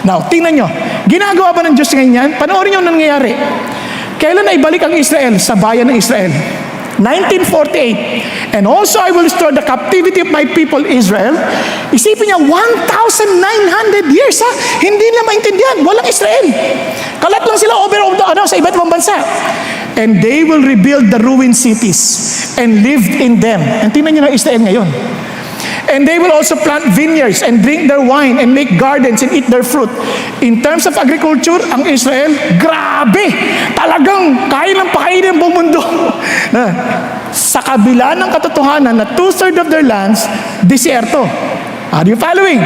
[SPEAKER 1] Now, tingnan nyo, ginagawa ba ng Diyos ngayon yan? Panoorin nyo ang nangyayari. Kailan na ibalik ang Israel sa bayan ng Israel? 1948. And also I will restore the captivity of my people Israel. Isipin niya, 1,900 years ha? Hindi nila maintindihan. Walang Israel. Kalat lang sila sa iba't ibang bansa. And they will rebuild the ruined cities and live in them. And tingnan niyo na Israel ngayon. And they will also plant vineyards and drink their wine and make gardens and eat their fruit. In terms of agriculture, ang Israel, grabe! Talagang kain ng pakainin ng buong mundo. Sa kabila ng katotohanan na 2/3 of their lands, disyerto. Are you following?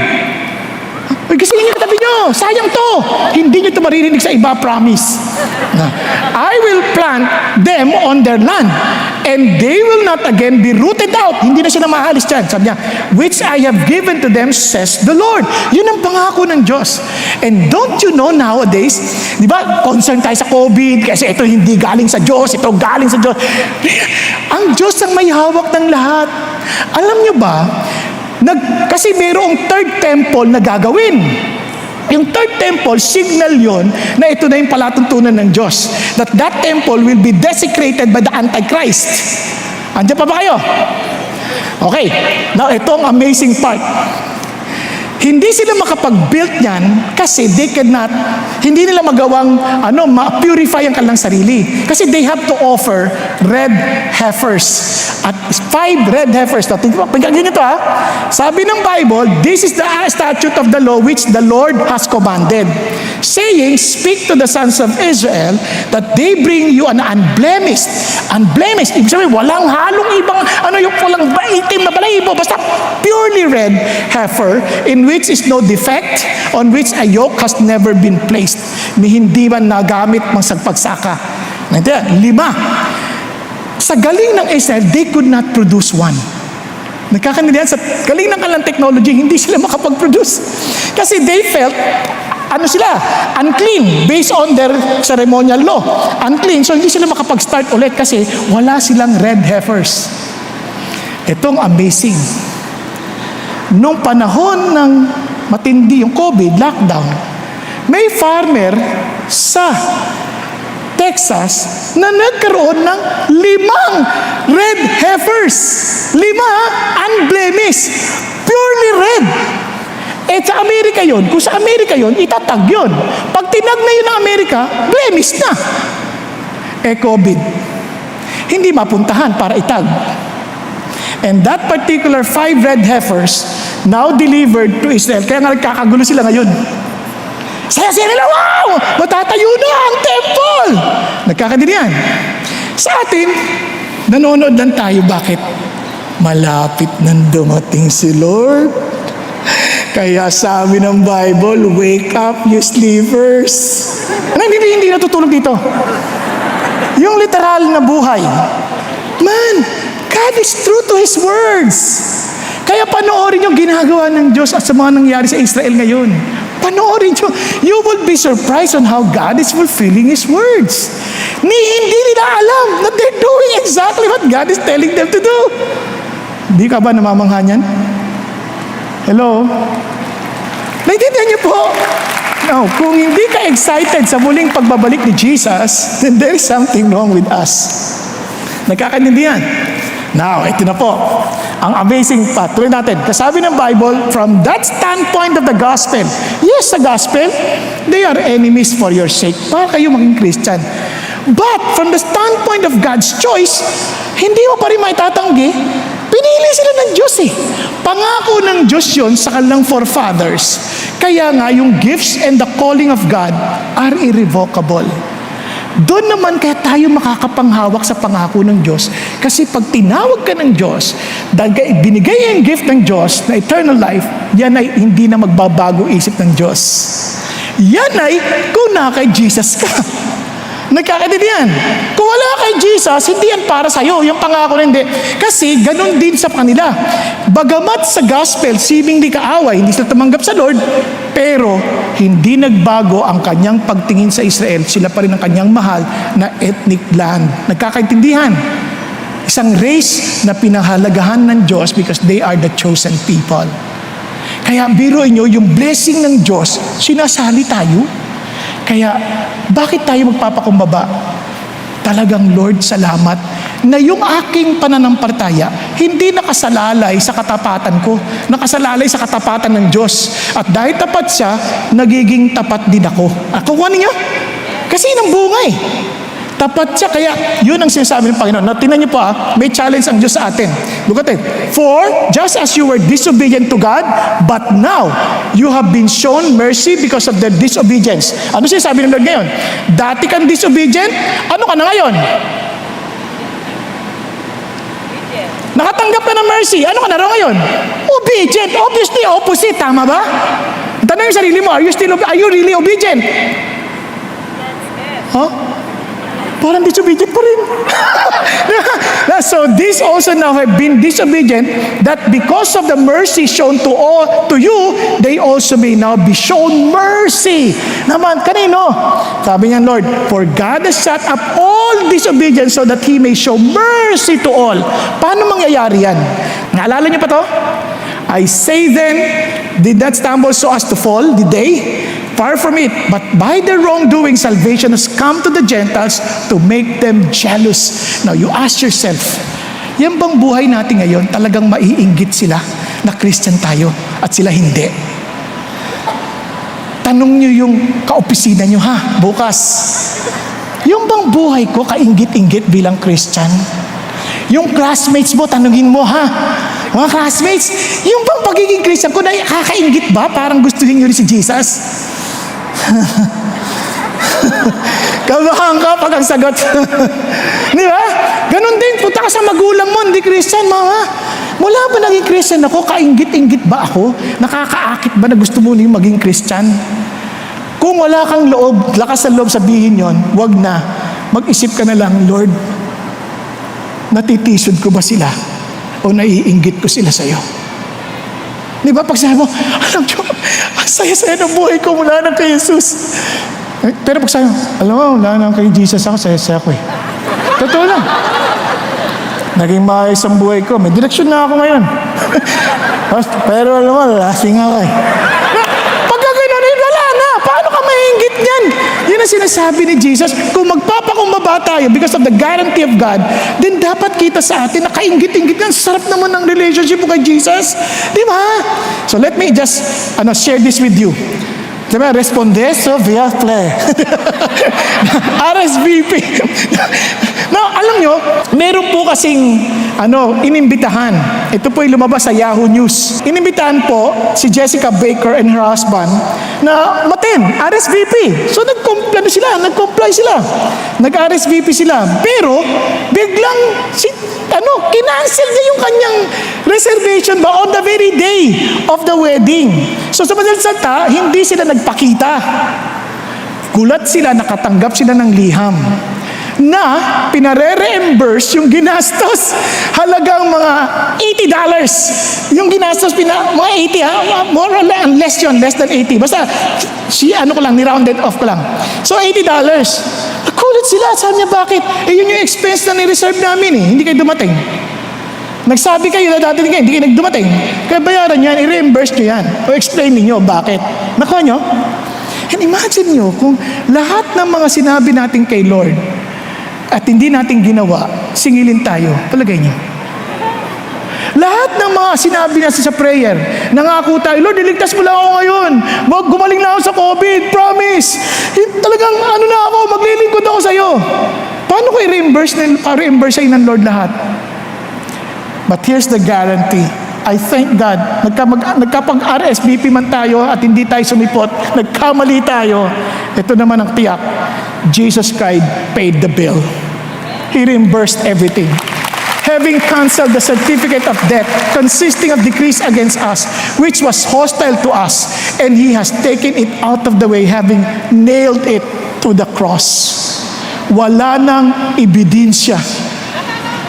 [SPEAKER 1] Uy, kasi yung katabi nyo, sayang to. Hindi nyo ito maririnig sa iba, promise. I will plant them on their land, and they will not again be rooted out. Hindi na sila maalis dyan. Sabi niya, which I have given to them, says the Lord. Yun ang pangako ng Diyos. And don't you know nowadays, di ba, concern tayo sa COVID, kasi ito hindi galing sa Diyos, ito galing sa Diyos. Ang Diyos ang may hawak ng lahat. Alam nyo ba, kasi mayroong third temple na gagawin. Yung third temple, signal yon na ito na yung palatuntunan ng Diyos. That temple will be desecrated by the Antichrist. Andiyan pa ba kayo? Okay. Now, ito ang amazing part. Hindi sila makapag-build niyan kasi hindi nila magawang ma-purify ang kanilang sarili. Kasi they have to offer red heifers. At 5 red heifers. Pagkagin nyo ito ha. Sabi ng Bible, this is the statute of the law which the Lord has commanded. Saying, speak to the sons of Israel that they bring you an unblemished. Unblemished. Ibig sabihin, walang halong ibang, yung walang itim na balahibo. Basta purely red heifer in which is no defect, on which a yoke has never been placed. Hindi man nagamit mang sagpagsaka. 5. Sa galing ng Israel, they could not produce one. Nagkakaintindihan, sa galing ng kanilang technology, hindi sila makapag-produce. Kasi they felt, unclean, based on their ceremonial law. Unclean, so hindi sila makapag-start ulit kasi wala silang red heifers. Itong amazing. Nung panahon ng matindi yung COVID, lockdown, may farmer sa Texas na nagkaroon ng 5 red heifers. 5 unblemished. Purely red. Sa Amerika yun. Kung sa Amerika yun, itatag yun. Pag tinag na yun ng Amerika, blemished na. COVID. Hindi mapuntahan para itag. And that particular 5 red heifers now delivered to Israel. Kaya nga nagkakagulo sila ngayon. Saya-saya nila, wow! Matatayo na ang temple! Nagkakadinihan. Sa atin, nanonood lang tayo. Bakit? Malapit nang dumating si Lord. Kaya sabi ng Bible, wake up, you sleepers. Hindi natutulog dito. Yung literal na buhay. Man, God is true to His words. Kaya panoorin yung ginagawa ng Diyos at sa mga nangyari sa Israel ngayon. Panoorin nyo. You will be surprised on how God is fulfilling His words. Hindi nila alam that they're doing exactly what God is telling them to do. Hindi ka ba namamangha niyan? Hello? Naintindihan niyo po? Now, kung hindi ka excited sa muling pagbabalik ni Jesus, then there is something wrong with us. Nagkakaintindihan? Now, ito na po. Ang amazing pa. Tuloy natin. Kasabi ng Bible, from that standpoint of the gospel, yes, the gospel, they are enemies for your sake. Para kayo maging Christian. But, from the standpoint of God's choice, hindi mo pa rin maitatanggi. Pinili sila ng Diyos eh. Pangako ng Diyos yun sa kanilang forefathers. Kaya nga, yung gifts and the calling of God are irrevocable. Doon naman kaya tayo makakapanghawak sa pangako ng Diyos. Kasi pag tinawag ka ng Diyos, dahil binigay ang gift ng Diyos na eternal life, yan ay hindi na magbabago isip ng Diyos. Yan ay kung na kay Jesus ka. Nagkakaintindihan. Kung wala kay Jesus, hindi yan para sa'yo. Yung pangako na hindi. Kasi ganun din sa kanila. Bagamat sa gospel, seemingly kaaway, hindi sila tumanggap sa Lord, pero hindi nagbago ang kanyang pagtingin sa Israel. Sila pa rin ang kanyang mahal na ethnic land. Nagkakaintindihan. Isang race na pinahalagahan ng Diyos because they are the chosen people. Kaya biruin nyo, yung blessing ng Diyos, sinasali tayo. Kaya, bakit tayo magpapakumbaba? Talagang, Lord, salamat na yung aking pananampalataya hindi nakasalalay sa katapatan ko, nakasalalay sa katapatan ng Diyos. At dahil tapat siya, nagiging tapat din ako. Kuha ninyo? Kasi yun ang bunga eh. Tapat siya, kaya yun ang sinasabi ng Panginoon. Tingnan niyo po may challenge ang Diyos sa atin. Look at it. For, just as you were disobedient to God, but now, you have been shown mercy because of their disobedience. Ano sinasabi ng Lord ngayon? Dati kang disobedient, ano ka na ngayon? Nakatanggap ka ng mercy, ano ka na raw ngayon? Obedient. Obviously, opposite. Tama ba? Tanong yung sarili mo, are you really obedient? Huh? Parang disobedient pa rin. So this also now have been disobedient, that because of the mercy shown to you, they also may now be shown mercy. Naman, kanino? Sabi niya, Lord, for God has shut up all disobedience so that He may show mercy to all. Paano mangyayari yan? Naalala niyo pa to? I say then, did not stumble so as to fall, did they? Far from it, but by their wrongdoing, salvation has come to the Gentiles to make them jealous. Now, you ask yourself, yan bang buhay natin ngayon, talagang maiinggit sila na Christian tayo at sila hindi? Tanong nyo yung kaopisina nyo bukas. Yung bang buhay ko kainggit-inggit bilang Christian? Yung classmates mo, tanungin mo mga classmates, yung bang pagiging Christian ko, nakakainggit ba? Parang gustuhin nyo rin si Jesus? Kabahan ka pag ang sagot. Di ba? Ganon din, punta ka sa magulang mo, hindi Christian, mama. Mula ba naging Christian ako? Kainggit-inggit ba ako? Nakakaakit ba na gusto mo niyong maging Christian? Kung wala kang loob, lakas ng loob sabihin yon, wag na. Mag-isip ka na lang, Lord, natitisod ko ba sila? O naiinggit ko sila sa'yo? Di ba? Pag sabi mo, alam nyo, ang saya-saya ng buhay ko mula nang kay Jesus. Pero pag sabi mo, alam mo, mula nang kay Jesus ako, saya-saya ko eh. Totoo lang. Naging maayos ang buhay ko. May direksyon na ako ngayon. Pero alam mo, lasing ako eh. Pagka gano'n, wala na. Paano ka maiinggit niyan? Yun ang sinasabi ni Jesus. Kung magpapakumbaba tayo because of the guarantee of God, then dapat kita sa atin na kainggit-inggit yan. Sarap naman ng relationship mo kay Jesus. Di ba? So let me just share this with you. Diba? Respondeso via play. RSVP. Now, alam nyo, meron po kasing inimbitahan. Ito po yung lumabas sa Yahoo News. Inimbitahan po si Jessica Baker and her husband na matin, RSVP. So nag-comply sila. Nag-RSVP sila. Pero, biglang, kinancel niya yung kanyang reservation ba on the very day of the wedding. So sa madaling salita, hindi sila nagpakita. Gulat sila, nakatanggap sila ng liham na pinare-reimburse yung ginastos halagang mga $80. Yung ginastos, mga 80 more or less yun, less than 80. Basta, ni-rounded off ko lang. So, $80. Nakulit sila. Sabi niya, bakit? Yun yung expense na ni-reserve namin hindi kayo dumating. Nagsabi kayo na dati kayo, hindi kayo nagdumating. Kaya bayaran nyo yan, i-reimburse nyo yan. O explain niyo bakit. Nakuha nyo? And imagine nyo, kung lahat ng mga sinabi natin kay Lord at hindi natin ginawa, singilin tayo. Palagay nyo. Lahat ng mga sinabi natin sa prayer, nangako tayo, Lord, iligtas mo lang ako ngayon. Gumaling na ako sa COVID, promise. Talagang maglilingkod ako sa'yo. Paano ko i-reimburse sa'yo ng Lord lahat? But here's the guarantee. I thank God. Nagkapag-RSVP man tayo at hindi tayo sumipot, nagkamali tayo. Ito naman ang tiyak. Jesus Christ paid the bill. He reimbursed everything. Having canceled the certificate of debt consisting of decrees against us, which was hostile to us, and He has taken it out of the way, having nailed it to the cross. Wala nang ebidensya.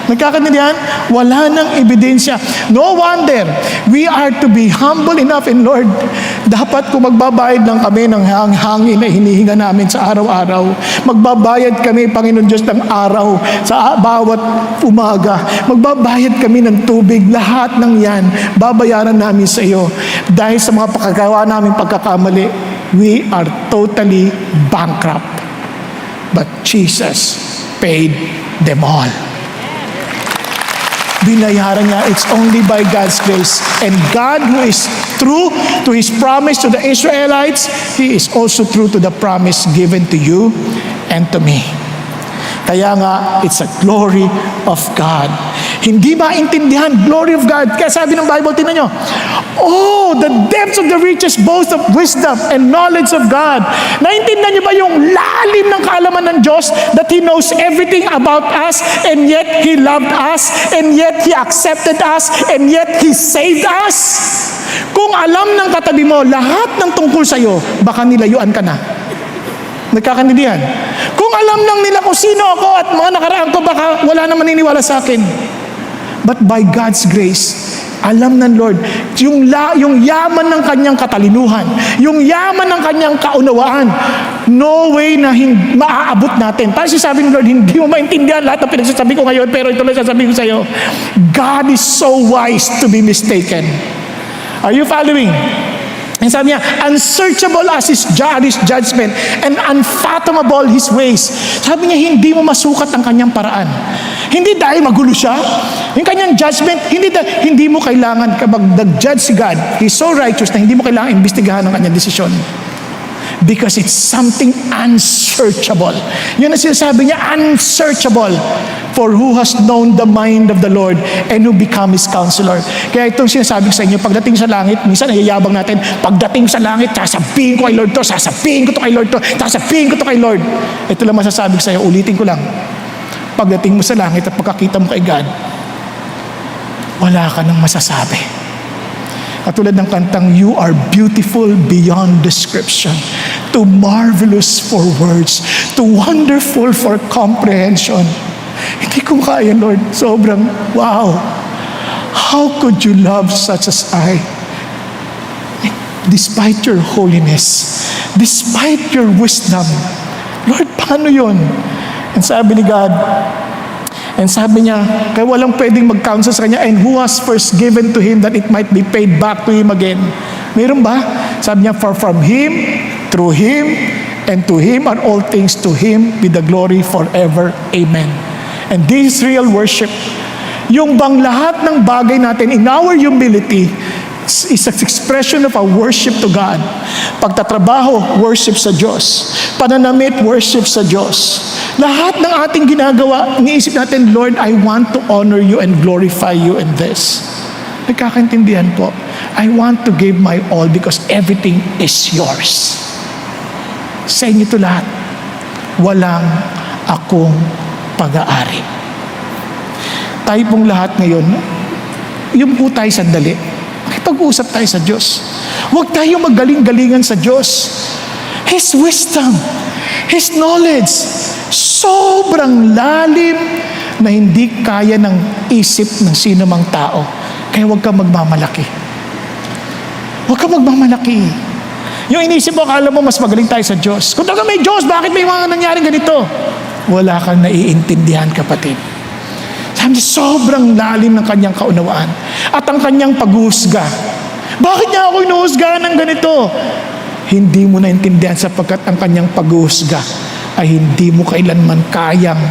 [SPEAKER 1] Nagkakaintindihan? Wala nang ebidensya. No wonder, we are to be humble enough in Lord. Dapat kung magbabayad lang kami ng hangin na hinihinga namin sa araw-araw, magbabayad kami, Panginoon Diyos, ng araw sa bawat umaga. Magbabayad kami ng tubig. Lahat ng yan, babayaran namin sa iyo. Dahil sa mga pagkagawa namin pagkakamali, we are totally bankrupt. But Jesus paid them all. Binayaran niya. It's only by God's grace. And God, who is true to His promise to the Israelites, He is also true to the promise given to you and to me. Kaya nga, it's a glory of God. Hindi maintindihan, glory of God. Kaya sabi ng Bible, tingnan nyo, oh, the depths of the riches boast of wisdom and knowledge of God. Naintindihan nyo ba yung lalim ng kaalaman ng Diyos, that He knows everything about us, and yet He loved us, and yet He accepted us, and yet He saved us? Kung alam ng katabi mo lahat ng tungkol sa'yo, baka nilayuan ka na. Nagkakaintindihan? Kung alam lang nila kung sino ako at mga nakaraan ko, baka wala na maniniwala sa akin. But by God's grace, alam ng Lord, yung yaman ng kanyang katalinuhan, yung yaman ng kanyang kaunawaan, no way na maaabot natin. Parang sabi ng Lord, hindi mo maintindihan lahat ng pinagsasabi ko ngayon, pero ito lang sasabihin ko sa iyo. God is so wise to be mistaken. Are you following? And sabi niya, unsearchable as His judgment and unfathomable His ways. Sabi niya, hindi mo masukat ang kanyang paraan. Hindi dahil magulo siya. Yung kanyang judgment, hindi mo kailangan, kapag nag-judge si God, He's so righteous na hindi mo kailangan imbestigahan ang kanyang desisyon. Because it's something unsearchable. Yun ang sinasabi niya, unsearchable. For who has known the mind of the Lord and who become His counselor. Kaya itong sinasabi ko sa inyo, pagdating sa langit, minsan nayayabang natin, pagdating sa langit, sasabihin ko kay Lord to, sasabihin ko to kay Lord to, sasabihin ko to kay Lord. Ito lang masasabi ko sa iyo, ulitin ko lang. Pagdating mo sa langit at pagkakita mo kay God, wala ka nang masasabi. Katulad ng kantang, you are beautiful beyond description, too marvelous for words, too wonderful for comprehension. Hindi ko makaya, Lord. Sobrang, wow. How could you love such as I? Despite your holiness, despite your wisdom. Lord, paano yun? And sabi ni God, and sabi niya, kaya walang pwedeng mag-counsel sa kanya, and who has first given to Him that it might be paid back to Him again? Meron ba? Sabi niya, for from Him, through Him, and to Him are all things, to Him be the glory forever. Amen. And this is real worship. Yung bang lahat ng bagay natin in our humility is an expression of our worship to God. Pagtatrabaho, worship sa Diyos. Pananamit, worship sa Diyos. Lahat ng ating ginagawa, iniisip natin, Lord, I want to honor You and glorify You in this. Nagkakaintindihan po. I want to give my all because everything is Yours. Sa inyo ito lahat. Walang akong pag-aari. Tayo pong lahat ngayon, yung po tayo sandali, makipag-usap tayo sa Diyos. Huwag tayo magaling-galingan sa Diyos. His wisdom, His knowledge, sobrang lalim na hindi kaya ng isip ng sino mang tao. Kaya huwag kang magmamalaki. Huwag kang magmamalaki. Yung inisip mo, akala mo mas magaling tayo sa Diyos. Kung talaga may Diyos, bakit may mga nangyaring ganito? Wala kang naiintindihan, kapatid. Sabi niya, sobrang lalim ng kanyang kaunawaan at ang kanyang paghuhusga. Bakit niya ako inuhusgahan ng ganito? Hindi mo naintindihan sapagkat ang kanyang paghuhusga ay hindi mo kailanman kayang